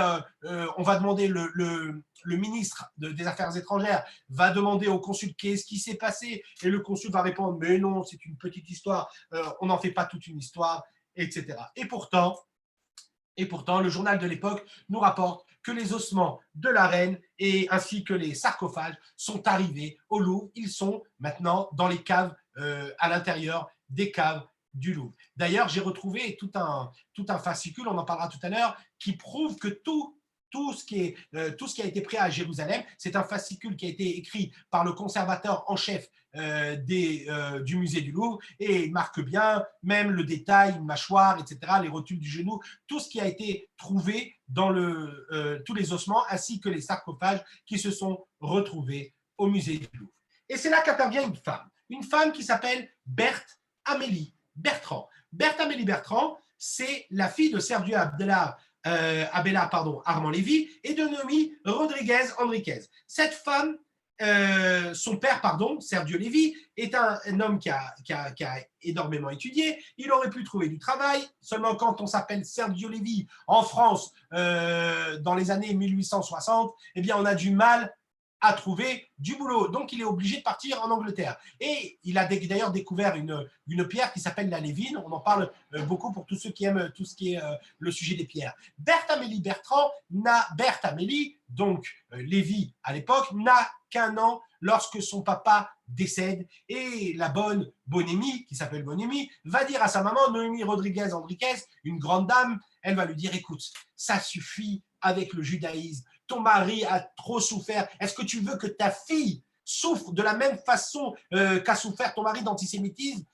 on va demander le ministre des Affaires étrangères va demander au consul qu'est-ce qui s'est passé, et le consul va répondre mais non, c'est une petite histoire, on n'en fait pas toute une histoire, etc. Et pourtant, le journal de l'époque nous rapporte que les ossements de la reine ainsi que les sarcophages sont arrivés au Louvre. Ils sont maintenant dans les caves, à l'intérieur des caves du Louvre. D'ailleurs, j'ai retrouvé tout un fascicule, on en parlera tout à l'heure, qui prouve que tout ce qui a été pris à Jérusalem, c'est un fascicule qui a été écrit par le conservateur en chef du musée du Louvre, et il marque bien même le détail, une mâchoire, etc., les rotules du genou, tout ce qui a été trouvé dans tous les ossements, ainsi que les sarcophages qui se sont retrouvés au musée du Louvre. Et c'est là qu'intervient une femme qui s'appelle Berthe Amélie Bertrand. Berthe Amélie Bertrand, c'est la fille de Sergio Abella Armand-Lévy et de Noémie Rodriguez Enriquez. Cette femme, son père, Sergio Lévy, est un homme qui a énormément étudié. Il aurait pu trouver du travail. Seulement, quand on s'appelle Sergio Lévy en France dans les années 1860, eh bien, on a du mal à trouver du boulot. Donc, il est obligé de partir en Angleterre. Et il a d'ailleurs découvert une pierre qui s'appelle la Lévine. On en parle beaucoup pour tous ceux qui aiment tout ce qui est le sujet des pierres. Berthe Amélie, donc Lévy à l'époque, n'a qu'un an lorsque son papa décède. Et la bonne Bonémie, qui s'appelle Bonémie, va dire à sa maman, Noémie Rodriguez Enriquez, une grande dame, elle va lui dire, écoute, ça suffit avec le judaïsme. Ton mari a trop souffert. Est-ce que tu veux que ta fille souffre de la même façon qu'a souffert ton mari d'antisémitisme?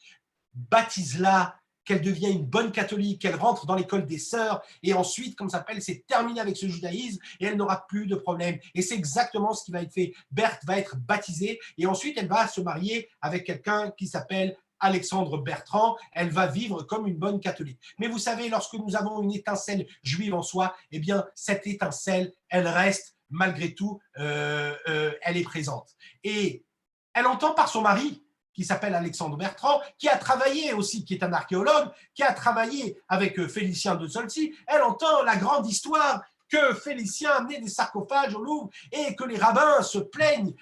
Baptise-la, qu'elle devienne une bonne catholique, qu'elle rentre dans l'école des sœurs, et ensuite, comme ça s'appelle, c'est terminé avec ce judaïsme, et elle n'aura plus de problème. Et c'est exactement ce qui va être fait. Berthe va être baptisée, et ensuite, elle va se marier avec quelqu'un qui s'appelle Alexandre Bertrand, elle va vivre comme une bonne catholique. Mais vous savez, lorsque nous avons une étincelle juive en soi, eh bien, cette étincelle, elle reste malgré tout, elle est présente. Et elle entend par son mari, qui s'appelle Alexandre Bertrand, qui a travaillé aussi, qui est un archéologue, qui a travaillé avec Félicien de Solcy, elle entend la grande histoire que Félicien amenait des sarcophages au Louvre et que les rabbins se plaignent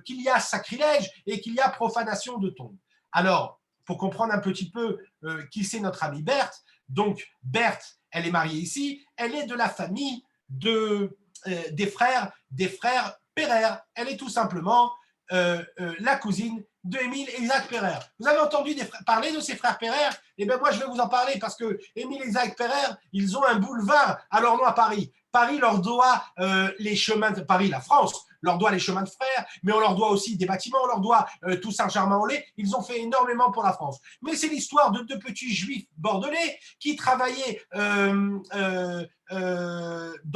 qu'il y a sacrilège et qu'il y a profanation de tombes. Alors, pour comprendre un petit peu qui c'est notre amie Berthe, donc Berthe, elle est mariée ici, elle est de la famille des frères Pereire. Elle est tout simplement la cousine de Émile et Isaac Pereire. Vous avez entendu parler de ces frères Pereire? Eh bien, moi, je vais vous en parler parce que Émile et Isaac Pereire, ils ont un boulevard à leur nom à Paris. Paris leur doit les chemins de Paris, la France, leur doit les chemins de fer, mais on leur doit aussi des bâtiments, on leur doit tout Saint-Germain-en-Laye. Ils ont fait énormément pour la France. Mais c'est l'histoire de deux petits juifs bordelais qui travaillaient dans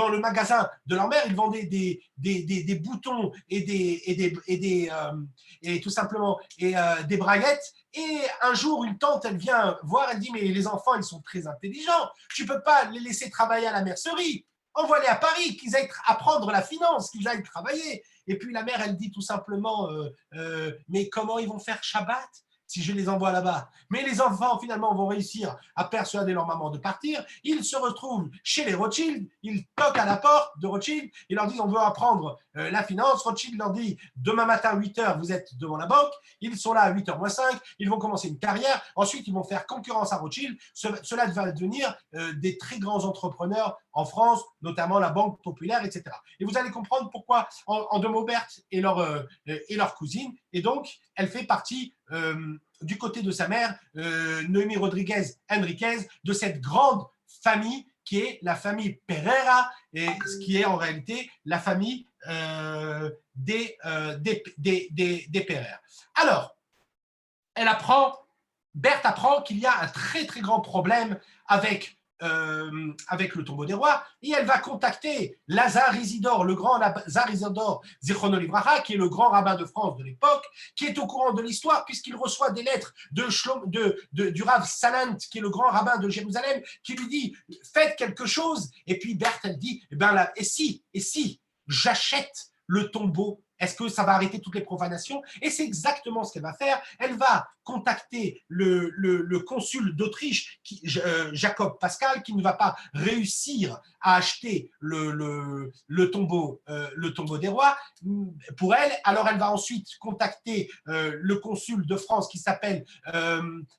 le magasin de leur mère. Ils vendaient des boutons et tout simplement des braguettes. Et un jour, une tante, elle vient voir, elle dit, mais les enfants, ils sont très intelligents. Tu ne peux pas les laisser travailler à la mercerie. Envoie-les à Paris, qu'ils aillent apprendre la finance, qu'ils aillent travailler. Et puis la mère, elle dit tout simplement, mais comment ils vont faire Shabbat si je les envoie là-bas? Mais les enfants, finalement, vont réussir à persuader leur maman de partir. Ils se retrouvent chez les Rothschild, ils toquent à la porte de Rothschild, ils leur disent, on veut apprendre la finance. Rothschild leur dit, demain matin, à 8 h, vous êtes devant la banque. Ils sont là à 8 h moins 5, ils vont commencer une carrière. Ensuite, ils vont faire concurrence à Rothschild. Cela va devenir des très grands entrepreneurs en France, notamment la Banque Populaire, etc. Et vous allez comprendre pourquoi, en deux mots, Berthe et leur cousine. Et donc, elle fait partie du côté de sa mère, Noémie Rodriguez Enriquez, de cette grande famille qui est la famille Pereira, et ce qui est en réalité la famille des Pereira. Alors, Berthe apprend qu'il y a un très très grand problème avec le tombeau des rois, et elle va contacter Lazare Isidore, le grand Lazare Isidore Zichrono Livracha, qui est le grand rabbin de France de l'époque, qui est au courant de l'histoire, puisqu'il reçoit des lettres du Rav Salant, qui est le grand rabbin de Jérusalem, qui lui dit « Faites quelque chose ». Et puis Berthe, elle dit « Et si j'achète le tombeau, est-ce que ça va arrêter toutes les profanations ?» Et c'est exactement ce qu'elle va faire. Elle va contacter le consul d'Autriche, Jacob Pascal, qui ne va pas réussir à acheter le tombeau des rois pour elle. Alors elle va ensuite contacter le consul de France qui s'appelle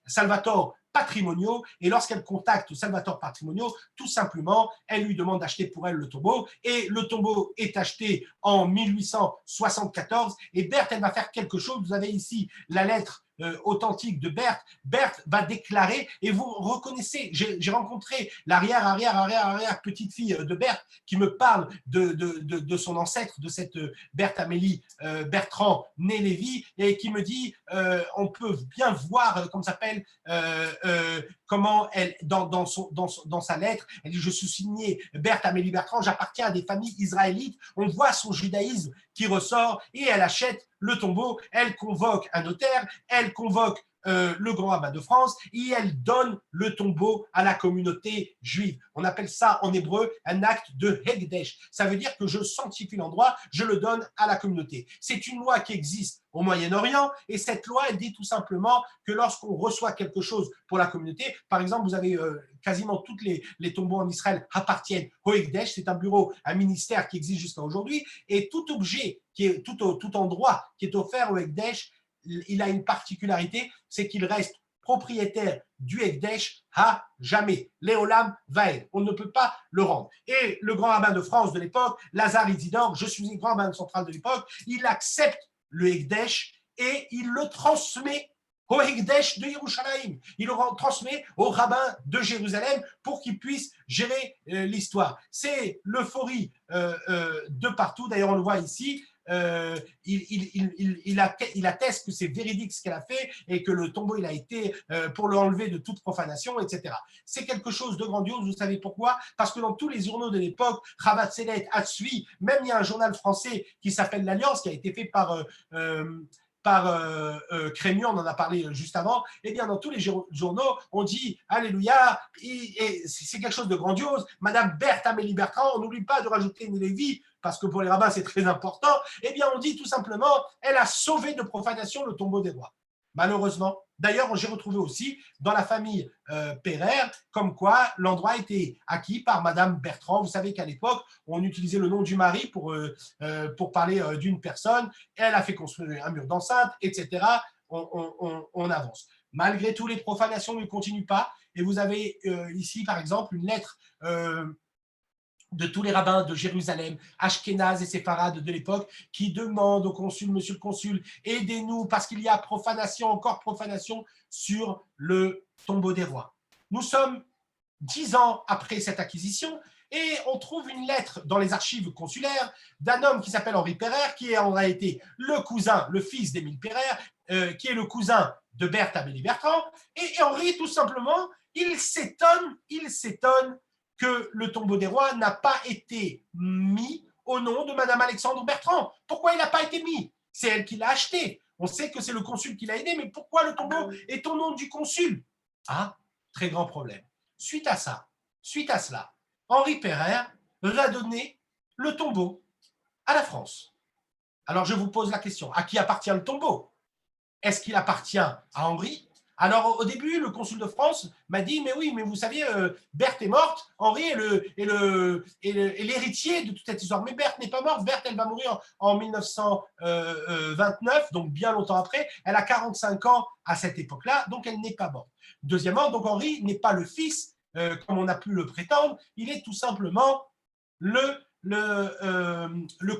Salvatore Patrimonio, et lorsqu'elle contacte Salvatore Patrimonio, tout simplement, elle lui demande d'acheter pour elle le tombeau, et le tombeau est acheté en 1874, et Berthe, elle va faire quelque chose. Vous avez ici la lettre authentique de Berthe. Berthe va déclarer, et vous reconnaissez, j'ai rencontré l'arrière petite fille de Berthe qui me parle de son ancêtre, de cette Berthe Amélie Bertrand, née Lévy, et qui me dit, on peut bien voir, comment ça s'appelle, comment elle, dans sa lettre, elle dit, je suis signée Berthe Amélie Bertrand, j'appartiens à des familles israélites, on voit son judaïsme qui ressort, et elle achète le tombeau, elle convoque un notaire, elle convoque le grand rabbin de France, et elle donne le tombeau à la communauté juive. On appelle ça en hébreu un acte de Hekdesh. Ça veut dire que je sanctifie l'endroit, je le donne à la communauté. C'est une loi qui existe au Moyen-Orient, et cette loi, elle dit tout simplement que lorsqu'on reçoit quelque chose pour la communauté, par exemple, vous avez quasiment tous les tombeaux en Israël appartiennent au Hekdesh, c'est un bureau, un ministère qui existe jusqu'à aujourd'hui, et tout objet, tout endroit qui est offert au Hekdesh, il a une particularité, c'est qu'il reste propriétaire du Hekdesh à jamais. Léolam Vaed. On ne peut pas le rendre. Et le grand rabbin de France de l'époque, Lazare Isidore, je suis le grand rabbin central de l'époque, il accepte le Hekdesh et il le transmet au Hekdesh de Yerushalayim. Il le transmet au rabbin de Jérusalem pour qu'il puisse gérer l'histoire. C'est l'euphorie de partout. D'ailleurs, on le voit ici. Il atteste que c'est véridique ce qu'elle a fait et que le tombeau il a été pour l'enlever de toute profanation, etc. C'est quelque chose de grandiose. Vous savez pourquoi? Parce que dans tous les journaux de l'époque, Chavat Selet, Atsui, même il y a un journal français qui s'appelle l'Alliance qui a été fait par par Crémieux, on en a parlé juste avant, eh bien, dans tous les journaux, on dit Alléluia, et c'est quelque chose de grandiose. Madame Berthe Amélie Bertrand, on n'oublie pas de rajouter une Lévy, parce que pour les rabbins, c'est très important. Eh bien, on dit tout simplement elle a sauvé de profanation le tombeau des rois. Malheureusement. D'ailleurs, j'ai retrouvé aussi dans la famille Pereire, comme quoi l'endroit a été acquis par Madame Bertrand. Vous savez qu'à l'époque, on utilisait le nom du mari pour parler d'une personne. Elle a fait construire un mur d'enceinte, etc. On avance. Malgré tout, les profanations ne continuent pas. Et vous avez ici, par exemple, une lettre de tous les rabbins de Jérusalem, Ashkénaz et séfarades de l'époque, qui demandent au consul, monsieur le consul, aidez-nous parce qu'il y a profanation, encore profanation sur le tombeau des rois. Nous sommes 10 ans après cette acquisition et on trouve une lettre dans les archives consulaires d'un homme qui s'appelle Henri Pereire, qui en a été le cousin, le fils d'Émile Pereire, qui est le cousin de Berthe Amélie Bertrand. Et Henri, tout simplement, il s'étonne que le tombeau des rois n'a pas été mis au nom de Madame Alexandre Bertrand. Pourquoi il n'a pas été mis? C'est elle qui l'a acheté. On sait que c'est le consul qui l'a aidé, mais pourquoi le tombeau est au nom du consul? Ah, très grand problème. Suite à cela, Henri Pereire va donner le tombeau à la France. Alors je vous pose la question, à qui appartient le tombeau? Est-ce qu'il appartient à Henri? Alors au début, le consul de France m'a dit, mais oui, mais vous savez, Berthe est morte, Henri est l'héritier de toute cette histoire. Mais Berthe n'est pas morte, Berthe, elle va mourir en 1929, donc bien longtemps après. Elle a 45 ans à cette époque-là, donc elle n'est pas morte. Deuxièmement, donc Henri n'est pas le fils, comme on a pu le prétendre, il est tout simplement le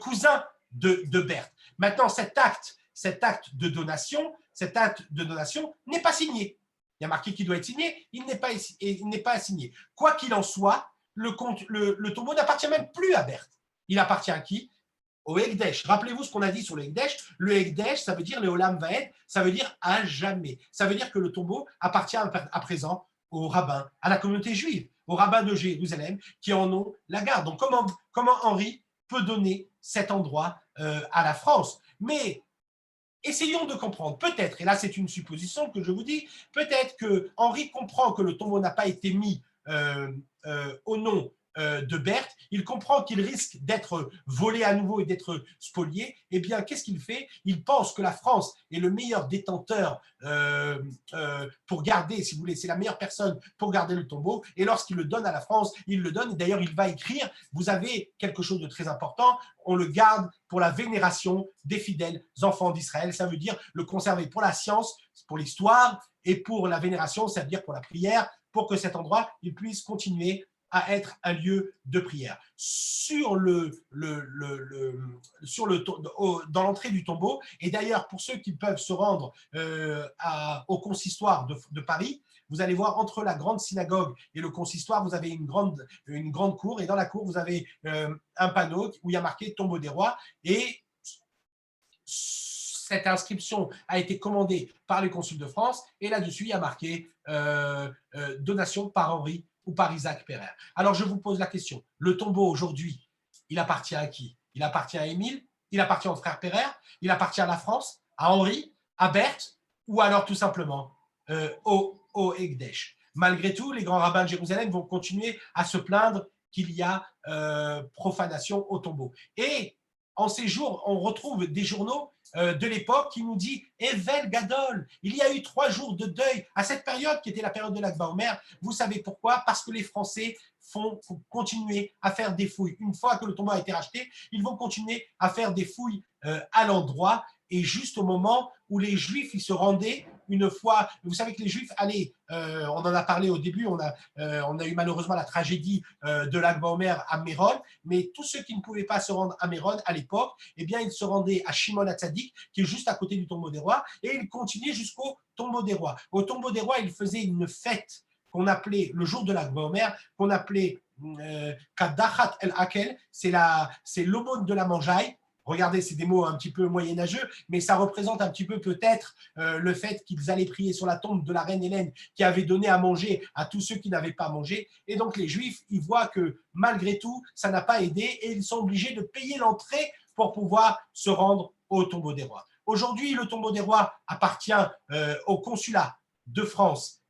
cousin de Berthe. Maintenant, cet acte de donation n'est pas signé. Il y a marqué qu'il doit être signé, il n'est pas signé. Quoi qu'il en soit, le tombeau n'appartient même plus à Berthe. Il appartient à qui? Au Ekdesh. Rappelez-vous ce qu'on a dit sur le Ekdesh. Le Ekdesh, ça veut dire le Olam Vaed, ça veut dire à jamais. Ça veut dire que le tombeau appartient à présent aux rabbins, à la communauté juive, aux rabbins de Jérusalem qui en ont la garde. Donc comment Henri peut donner cet endroit à la France? Mais essayons de comprendre, peut-être, et là c'est une supposition que je vous dis, peut-être que Henri comprend que le tombeau n'a pas été mis au nom de Berthe, il comprend qu'il risque d'être volé à nouveau et d'être spolié. Eh bien, qu'est-ce qu'il fait? Il pense que la France est le meilleur détenteur pour garder, si vous voulez, c'est la meilleure personne pour garder le tombeau, et lorsqu'il le donne à la France, il le donne, et d'ailleurs il va écrire, vous avez quelque chose de très important, on le garde pour la vénération des fidèles enfants d'Israël, ça veut dire le conserver pour la science, pour l'histoire, et pour la vénération, ça veut dire pour la prière, pour que cet endroit il puisse continuer à être un lieu de prière. Dans l'entrée du tombeau, et d'ailleurs pour ceux qui peuvent se rendre au consistoire de Paris, vous allez voir entre la grande synagogue et le consistoire, vous avez une grande cour, et dans la cour, vous avez un panneau où il y a marqué tombeau des rois, et cette inscription a été commandée par les consuls de France, et là-dessus, il y a marqué donation par Henri ou par Isaac Pereire. Alors, je vous pose la question. Le tombeau, aujourd'hui, il appartient à qui? Il appartient à Émile? Il appartient au frère Pereire? Il appartient à la France? À Henri? À Berthe? Ou alors, tout simplement, au Ekdesh? Malgré tout, les grands rabbins de Jérusalem vont continuer à se plaindre qu'il y a profanation au tombeau. Et en ces jours, on retrouve des journaux de l'époque qui nous dit Evel Gadol, il y a eu 3 jours de deuil à cette période qui était la période de Lag BaOmer. Vous savez pourquoi? Parce que les Français vont continuer à faire des fouilles. Une fois que le tombeau a été racheté, ils vont continuer à faire des fouilles à l'endroit, et juste au moment où les Juifs ils se rendaient une fois, vous savez que les Juifs allaient, on en a parlé au début, on a eu malheureusement la tragédie de Lag BaOmer à Méron, mais tous ceux qui ne pouvaient pas se rendre à Méron à l'époque, eh bien ils se rendaient à Shimon HaTzadik, qui est juste à côté du tombeau des rois, et ils continuaient jusqu'au tombeau des rois. Au tombeau des rois, ils faisaient une fête qu'on appelait le jour de Lag BaOmer, qu'on appelait Kadachat El Akel, c'est l'aumône de la mangeaille. Regardez, c'est des mots un petit peu moyenâgeux, mais ça représente un petit peu peut-être le fait qu'ils allaient prier sur la tombe de la reine Hélène qui avait donné à manger à tous ceux qui n'avaient pas mangé. Et donc les Juifs, ils voient que malgré tout, ça n'a pas aidé et ils sont obligés de payer l'entrée pour pouvoir se rendre au tombeau des rois. Aujourd'hui, le tombeau des rois appartient au consulat de France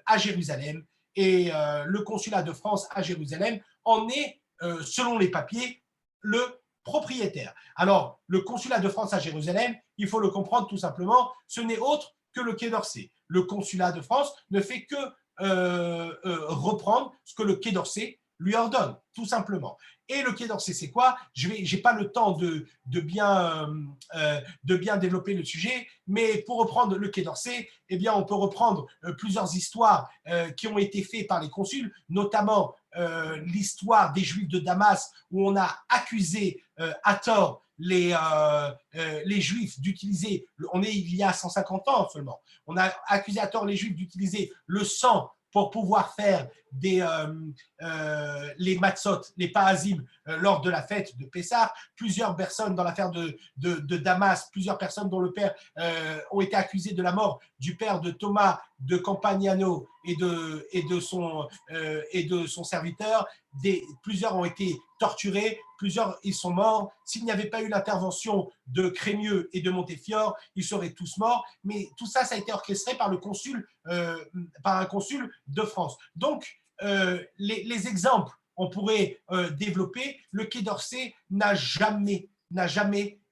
à Jérusalem, et le consulat de France à Jérusalem en est, selon les papiers, le propriétaire. Alors, le consulat de France à Jérusalem, il faut le comprendre tout simplement, ce n'est autre que le Quai d'Orsay. Le consulat de France ne fait que reprendre ce que le Quai d'Orsay lui ordonne, tout simplement. Et le Quai d'Orsay, c'est quoi? Je n'ai pas le temps de bien développer le sujet, mais pour reprendre le Quai d'Orsay, eh bien, on peut reprendre plusieurs histoires qui ont été faites par les consuls, notamment l'histoire des Juifs de Damas, où on a accusé à tort les Juifs d'utiliser, il y a 150 ans seulement, on a accusé à tort les Juifs d'utiliser le sang pour pouvoir faire les matzot, les paazim, lors de la fête de Pessah. Plusieurs personnes dans l'affaire de Damas, plusieurs personnes dont le père ont été accusées de la mort du père de Thomas de Campagnano et de son serviteur. Plusieurs ont été torturés, plusieurs ils sont morts. S'il n'y avait pas eu l'intervention de Crémieux et de Montefiore, ils seraient tous morts. Mais tout ça, ça a été orchestré par un consul de France. Donc, les exemples, on pourrait développer. Le Quai d'Orsay n'a jamais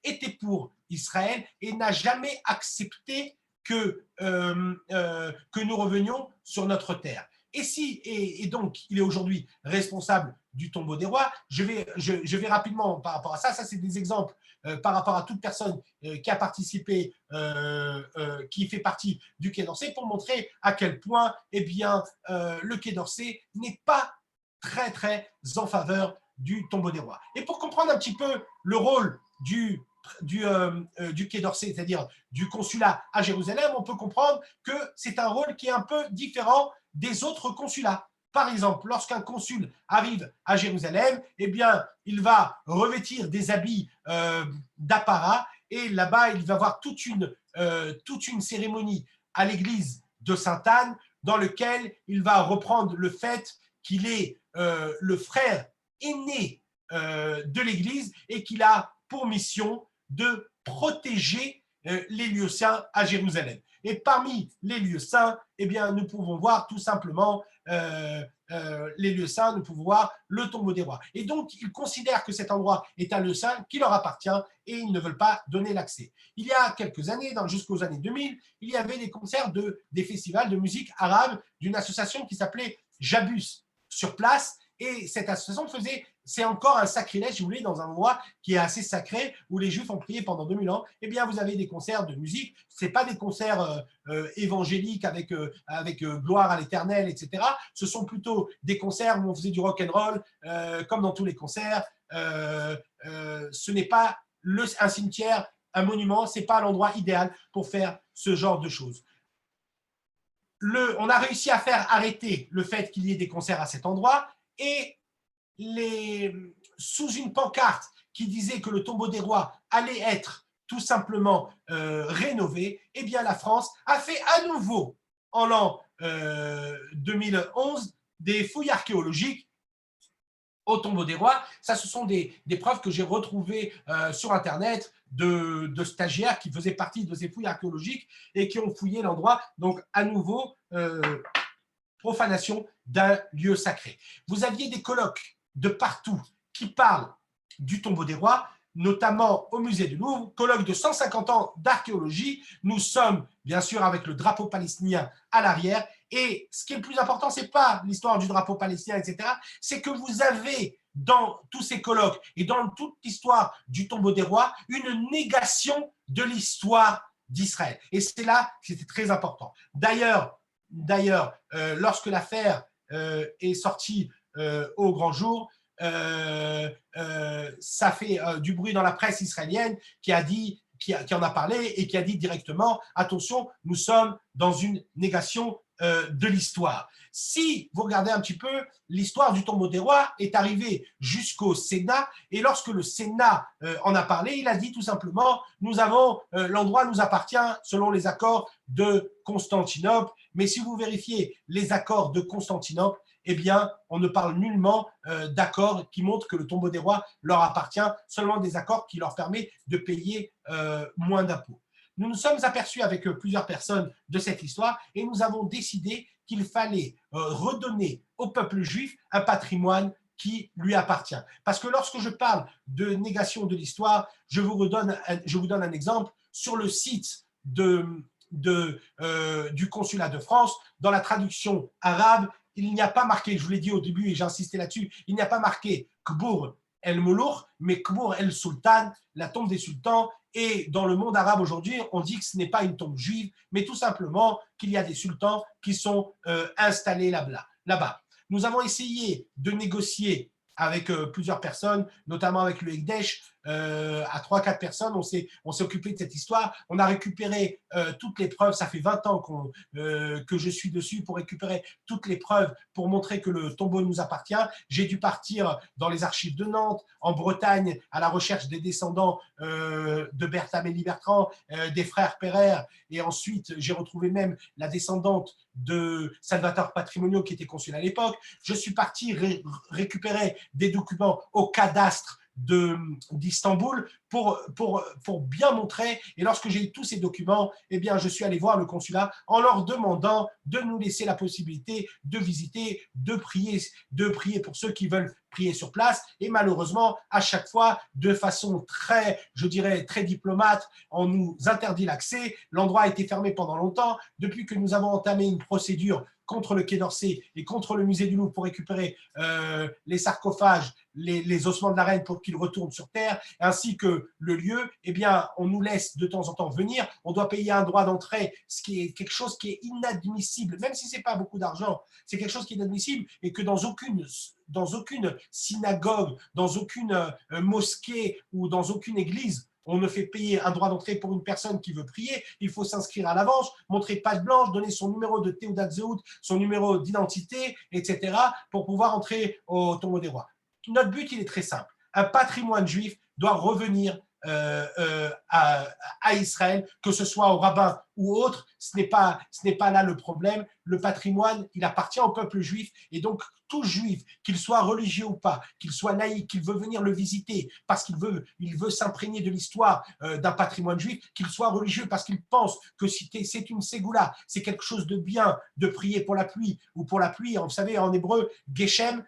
été pour Israël et n'a jamais accepté que nous revenions sur notre terre. Et donc, il est aujourd'hui responsable du tombeau des rois. Je vais rapidement par rapport à ça. Ça, c'est des exemples par rapport à toute personne qui a participé, qui fait partie du Quai d'Orsay, pour montrer à quel point le Quai d'Orsay n'est pas très, très en faveur du tombeau des rois. Et pour comprendre un petit peu le rôle du Quai d'Orsay, c'est-à-dire du consulat à Jérusalem, on peut comprendre que c'est un rôle qui est un peu différent des autres consulats. Par exemple, lorsqu'un consul arrive à Jérusalem, eh bien, il va revêtir des habits d'apparat, et là-bas, il va avoir toute une cérémonie à l'église de Sainte-Anne, dans lequel il va reprendre le fait qu'il est le frère aîné de l'église et qu'il a pour mission de protéger les lieux saints à Jérusalem. Et parmi les lieux saints, eh bien, nous pouvons voir tout simplement les lieux saints, nous pouvons voir le tombeau des rois. Et donc, ils considèrent que cet endroit est un lieu saint qui leur appartient, et ils ne veulent pas donner l'accès. Il y a quelques années, jusqu'aux années 2000, il y avait des concerts des festivals de musique arabe d'une association qui s'appelait Jabus sur place, et cette association c'est encore un sacrilège, si vous voulez, dans un endroit qui est assez sacré, où les Juifs ont prié pendant 2000 ans. Eh bien, vous avez des concerts de musique. Ce n'est pas des concerts évangéliques avec gloire à l'Éternel, etc. Ce sont plutôt des concerts où on faisait du rock and roll, comme dans tous les concerts. Ce n'est pas un cimetière, un monument, ce n'est pas l'endroit idéal pour faire ce genre de choses. On a réussi à faire arrêter le fait qu'il y ait des concerts à cet endroit, et sous une pancarte qui disait que le tombeau des rois allait être tout simplement rénové, eh bien la France a fait à nouveau, en l'an 2011, des fouilles archéologiques au tombeau des rois. Ça, ce sont des preuves que j'ai retrouvées sur Internet de stagiaires qui faisaient partie de ces fouilles archéologiques et qui ont fouillé l'endroit. Donc, à nouveau, profanation d'un lieu sacré. Vous aviez des colloques de partout qui parlent du tombeau des rois, notamment au musée du Louvre, colloque de 150 ans d'archéologie. Nous sommes, bien sûr, avec le drapeau palestinien à l'arrière. Et ce qui est le plus important, ce n'est pas l'histoire du drapeau palestinien, etc. C'est que vous avez, dans tous ces colloques et dans toute l'histoire du tombeau des rois, une négation de l'histoire d'Israël. Et c'est là que c'était très important. D'ailleurs, lorsque l'affaire est sortie au grand jour, ça fait du bruit dans la presse israélienne qui en a parlé et qui a dit directement « Attention, nous sommes dans une négation de l'histoire ». Si vous regardez un petit peu, l'histoire du tombeau des rois est arrivée jusqu'au Sénat, et lorsque le Sénat en a parlé, il a dit tout simplement « l'endroit nous appartient selon les accords de Constantinople ». Mais si vous vérifiez les accords de Constantinople, eh bien, on ne parle nullement d'accords qui montrent que le tombeau des rois leur appartient, seulement des accords qui leur permettent de payer moins d'impôts. nous nous sommes aperçus avec plusieurs personnes de cette histoire et nous avons décidé qu'il fallait redonner au peuple juif un patrimoine qui lui appartient. Parce que lorsque je parle de négation de l'histoire, je vous donne un exemple. Sur le site du consulat de France, dans la traduction arabe, il n'y a pas marqué, je vous l'ai dit au début et j'ai insisté là-dessus, il n'y a pas marqué Kbour el-Moulour, mais Kbour el-Sultan, la tombe des sultans. Et dans le monde arabe aujourd'hui, on dit que ce n'est pas une tombe juive, mais tout simplement qu'il y a des sultans qui sont installés là-bas. Nous avons essayé de négocier avec plusieurs personnes, notamment avec le Hekdesh, à 3-4 personnes, on s'est occupé de cette histoire. On a récupéré toutes les preuves, ça fait 20 ans que je suis dessus pour récupérer toutes les preuves pour montrer que le tombeau nous appartient. J'ai dû partir dans les archives de Nantes, en Bretagne, à la recherche des descendants de Berthe-Amélie Bertrand, des frères Perrer, et ensuite j'ai retrouvé même la descendante de Salvatore Patrimonio qui était consul à l'époque. Je suis parti récupérer des documents au cadastre d'Istanbul pour bien montrer. Et lorsque j'ai eu tous ces documents, eh bien, je suis allé voir le consulat en leur demandant de nous laisser la possibilité de visiter, de prier pour ceux qui veulent prier sur place. Et malheureusement, à chaque fois, de façon très, je dirais, très diplomate, on nous interdit l'accès. L'endroit a été fermé pendant longtemps. Depuis que nous avons entamé une procédure contre le Quai d'Orsay et contre le musée du Louvre pour récupérer les sarcophages, les ossements de la reine pour qu'ils retournent sur terre, ainsi que le lieu, eh bien, on nous laisse de temps en temps venir. On doit payer un droit d'entrée, ce qui est quelque chose qui est inadmissible, même si ce n'est pas beaucoup d'argent, c'est quelque chose qui est inadmissible et que dans aucune synagogue, dans aucune mosquée ou dans aucune église, on ne fait payer un droit d'entrée pour une personne qui veut prier. Il faut s'inscrire à l'avance, montrer patte blanche, donner son numéro de Théodat Zéhout, son numéro d'identité, etc. pour pouvoir entrer au tombeau des rois. Notre but, il est très simple. Un patrimoine juif doit revenir à Israël, que ce soit au rabbin ou autre. Ce n'est pas là le problème. Le patrimoine, il appartient au peuple juif et donc tout juif, qu'il soit religieux ou pas, qu'il soit laïque, qu'il veut venir le visiter parce qu'il veut s'imprégner de l'histoire d'un patrimoine juif, qu'il soit religieux parce qu'il pense que c'est une ségoula, c'est quelque chose de bien de prier pour la pluie ou pour la pluie. Vous savez, en hébreu, Geshem,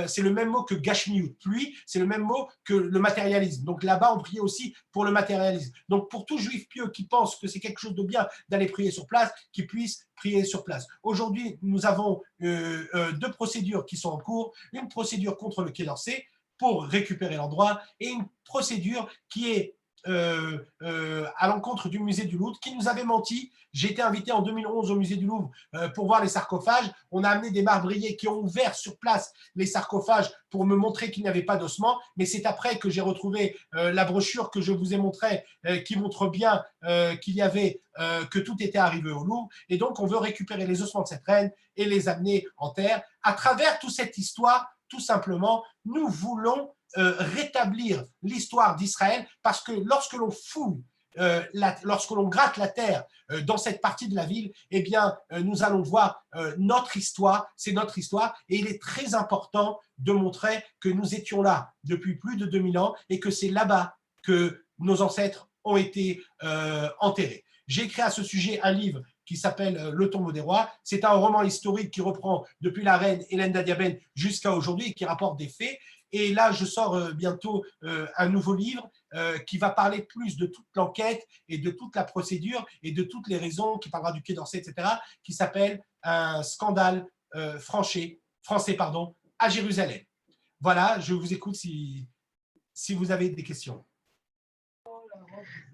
c'est le même mot que Gashmiut, pluie, c'est le même mot que le matérialisme. Donc là-bas, on priait aussi pour le matérialisme. Donc pour tout juif pieux qui pense que c'est quelque chose de bien d'aller prier sur place, qu'il puisse prier sur place. Aujourd'hui, nous avons 2 procédures qui sont en cours. Une procédure contre le Quai d'Orsay pour récupérer l'endroit et une procédure qui est à l'encontre du musée du Louvre qui nous avait menti. J'ai été invité en 2011 au musée du Louvre pour voir les sarcophages. On a amené des marbriers qui ont ouvert sur place les sarcophages pour me montrer qu'il n'y avait pas d'ossements, mais c'est après que j'ai retrouvé la brochure que je vous ai montrée qui montre bien que tout était arrivé au Louvre, et donc on veut récupérer les ossements de cette reine et les amener en terre. À travers toute cette histoire, tout simplement, nous voulons rétablir l'histoire d'Israël, parce que lorsque l'on fouille, lorsque l'on gratte la terre dans cette partie de la ville, eh bien, nous allons voir notre histoire, c'est notre histoire, et il est très important de montrer que nous étions là depuis plus de 2000 ans et que c'est là-bas que nos ancêtres ont été enterrés. J'ai écrit à ce sujet un livre qui s'appelle Le tombeau des rois. C'est un roman historique qui reprend depuis la reine Hélène d'Adiabène jusqu'à aujourd'hui et qui rapporte des faits. Et là, je sors bientôt un nouveau livre qui va parler plus de toute l'enquête et de toute la procédure et de toutes les raisons, qui parlera du Quai d'Orsay, etc., qui s'appelle Un scandale français, à Jérusalem. Voilà, je vous écoute si vous avez des questions.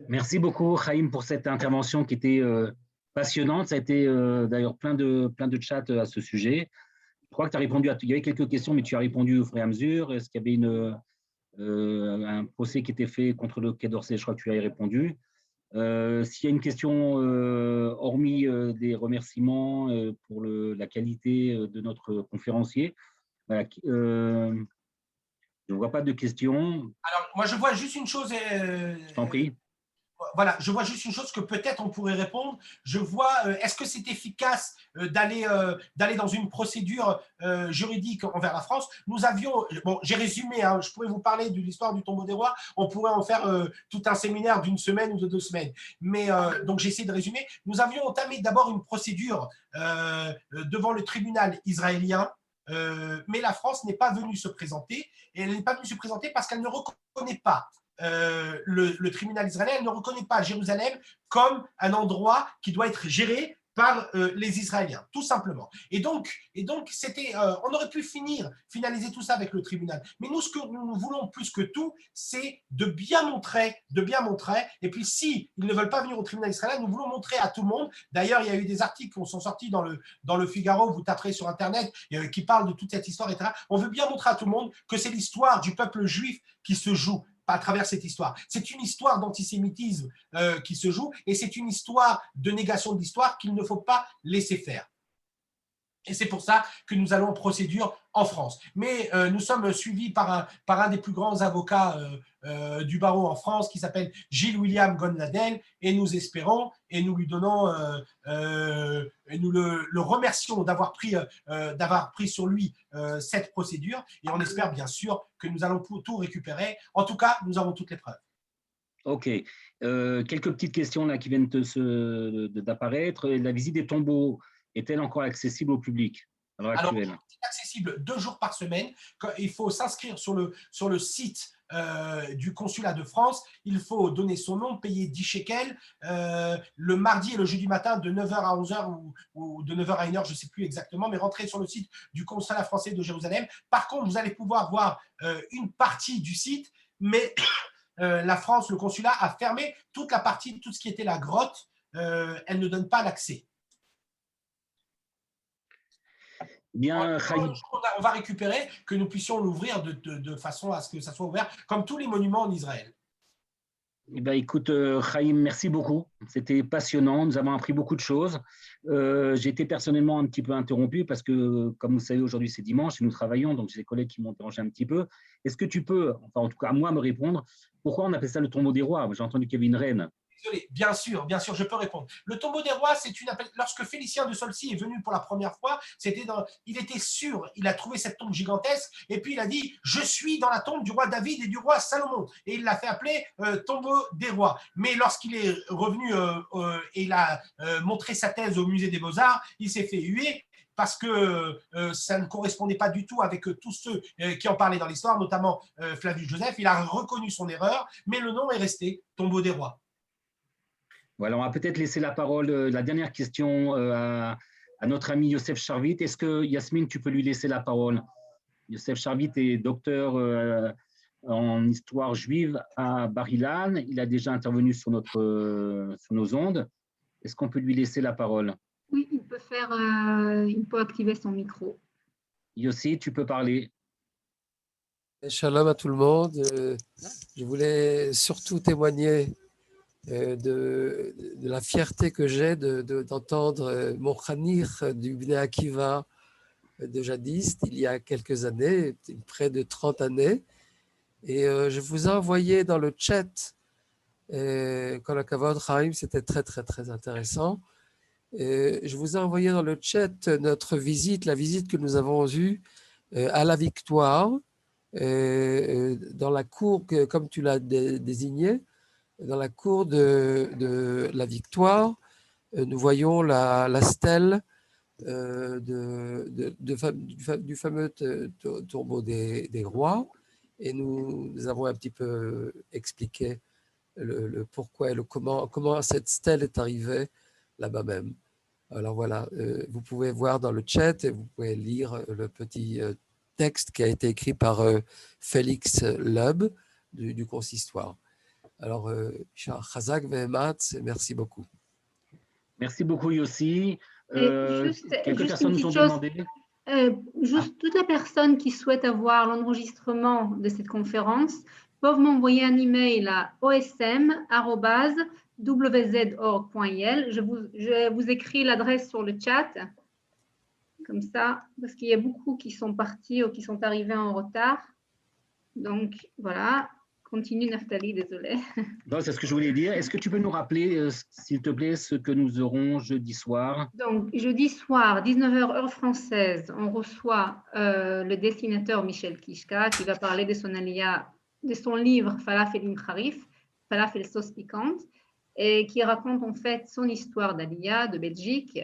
Merci beaucoup, Chaim, pour cette intervention qui était passionnante. Ça a été d'ailleurs plein de chats à ce sujet. Je crois que tu as répondu il y avait quelques questions, mais tu as répondu au fur et à mesure. Est-ce qu'il y avait un procès qui était fait contre le Quai d'Orsay? Je crois que tu y as répondu. S'il y a une question, hormis des remerciements pour la qualité de notre conférencier, voilà, je ne vois pas de questions. Alors, moi, je vois juste une chose. Je t'en prie. Voilà, je vois juste une chose que peut-être on pourrait répondre. Je vois, est-ce que c'est efficace d'aller dans une procédure juridique envers la France? Nous avions, bon, j'ai résumé, hein, je pourrais vous parler de l'histoire du tombeau des rois, on pourrait en faire tout un séminaire d'une semaine ou de 2 semaines. Mais donc j'ai essayé de résumer. Nous avions entamé d'abord une procédure devant le tribunal israélien, mais la France n'est pas venue se présenter, et elle n'est pas venue se présenter parce qu'elle ne reconnaît pas le tribunal israélien, ne reconnaît pas Jérusalem comme un endroit qui doit être géré par les Israéliens, tout simplement. Et donc c'était, on aurait pu finaliser tout ça avec le tribunal. Mais nous, ce que nous voulons plus que tout, c'est de bien montrer. Et puis, si ils ne veulent pas venir au tribunal israélien, nous voulons montrer à tout le monde. D'ailleurs, il y a eu des articles qui sont sortis dans le Figaro, vous taperez sur Internet, qui parlent de toute cette histoire, etc. On veut bien montrer à tout le monde que c'est l'histoire du peuple juif qui se joue à travers cette histoire. C'est une histoire d'antisémitisme qui se joue, et c'est une histoire de négation de l'histoire qu'il ne faut pas laisser faire. Et c'est pour ça que nous allons en procédure en France. Mais nous sommes suivis par un des plus grands avocats du barreau en France, qui s'appelle Gilles William Gonladel, et nous espérons, et nous lui donnons, nous le remercions d'avoir pris sur lui cette procédure, et on espère bien sûr que nous allons tout récupérer. En tout cas, nous avons toutes les preuves. Ok. Quelques petites questions là qui viennent d'apparaître. La visite des tombeaux est-elle encore accessible au public à l'heure actuelle? Alors, c'est accessible 2 jours par semaine. Il faut s'inscrire sur le site du consulat de France. Il faut donner son nom, payer 10 shekels le mardi et le jeudi matin de 9h à 11h ou de 9h à 1h, je ne sais plus exactement, mais rentrez sur le site du consulat français de Jérusalem. Par contre, vous allez pouvoir voir une partie du site, mais la France, le consulat, a fermé toute la partie, tout ce qui était la grotte. Elle ne donne pas l'accès. Bien, on va récupérer, que nous puissions l'ouvrir de façon à ce que ça soit ouvert, comme tous les monuments en Israël. Eh ben, écoute, Chaim, merci beaucoup. C'était passionnant. Nous avons appris beaucoup de choses. J'ai été personnellement un petit peu interrompu parce que, comme vous savez, aujourd'hui c'est dimanche et nous travaillons, donc j'ai des collègues qui m'ont dérangé un petit peu. Est-ce que tu peux, enfin en tout cas à moi, me répondre, pourquoi on appelle ça le tombeau des rois? J'ai entendu qu'il y avait une reine. Désolé, bien sûr, je peux répondre. Le tombeau des rois, c'est lorsque Félicien de Solcy est venu pour la première fois, il était sûr, il a trouvé cette tombe gigantesque, et puis il a dit « Je suis dans la tombe du roi David et du roi Salomon ». Et il l'a fait appeler tombeau des rois. Mais lorsqu'il est revenu et il a montré sa thèse au musée des Beaux-Arts, il s'est fait huer parce que ça ne correspondait pas du tout avec tous ceux qui en parlaient dans l'histoire, notamment Flavius Joseph. Il a reconnu son erreur, mais le nom est resté tombeau des rois. Voilà, on va peut-être laisser la parole, la dernière question à notre ami Youssef Charvit. Est-ce que, Yasmine, tu peux lui laisser la parole? Youssef Charvit est docteur en histoire juive à Bar-Ilan. Il a déjà intervenu sur nos ondes. Est-ce qu'on peut lui laisser la parole? Oui, il peut activer son micro. Yossi, tu peux parler. Shalom à tout le monde. Je voulais surtout témoigner de la fierté que j'ai d'entendre mon khanir du Bnei Akiva de jadis, il y a quelques années, près de 30 années. Et je vous ai envoyé dans le chat, Kol HaKavod, Chaim, c'était très, très, très intéressant. Je vous ai envoyé dans le chat notre visite, la visite que nous avons eue à la Victoire, dans la cour, comme tu l'as désigné, dans la cour de la Victoire, nous voyons la stèle du fameux tombeau des rois, et nous avons un petit peu expliqué le pourquoi et le comment cette stèle est arrivée là-bas même. Alors voilà, vous pouvez voir dans le chat et vous pouvez lire le petit texte qui a été écrit par Félix Loeb du consistoire. Alors, Chazak Vehemat, merci beaucoup. Merci beaucoup, Yossi. Quelques personnes nous ont demandé. Toutes les personnes qui souhaitent avoir l'enregistrement de cette conférence peuvent m'envoyer un email à osm@wzorg.il. Je vous écris l'adresse sur le chat, comme ça, parce qu'il y a beaucoup qui sont partis ou qui sont arrivés en retard. Donc, voilà. Continue, Naftali, désolé. C'est ce que je voulais dire. Est-ce que tu peux nous rappeler, s'il te plaît, ce que nous aurons jeudi soir? Donc, jeudi soir, 19h heure française, on reçoit le dessinateur Michel Kishka qui va parler de son de son livre Falafel im Kharif, Falafel sauce piquante, et qui raconte en fait son histoire d'Aliyah de Belgique,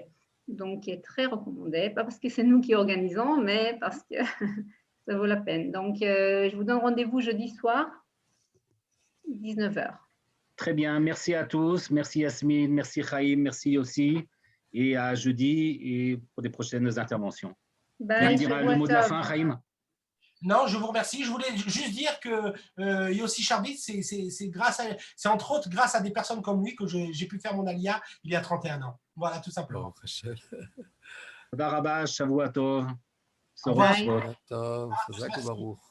donc qui est très recommandé, pas parce que c'est nous qui organisons, mais parce que ça vaut la peine. Donc, je vous donne rendez-vous jeudi soir, 19h. Très bien, merci à tous. Merci Yasmine, merci Chaim, merci aussi. Et à jeudi et pour des prochaines interventions. Bye, Tu diras le mot de la fin, Chaim? Non, je vous remercie. Je voulais juste dire que Yossi Sharbit, c'est entre autres grâce à des personnes comme lui que j'ai pu faire mon Aliyah il y a 31 ans. Voilà, tout simplement. Tודה רבה, שבוע טוב. ביי. Tov, Chazak u'Baruch.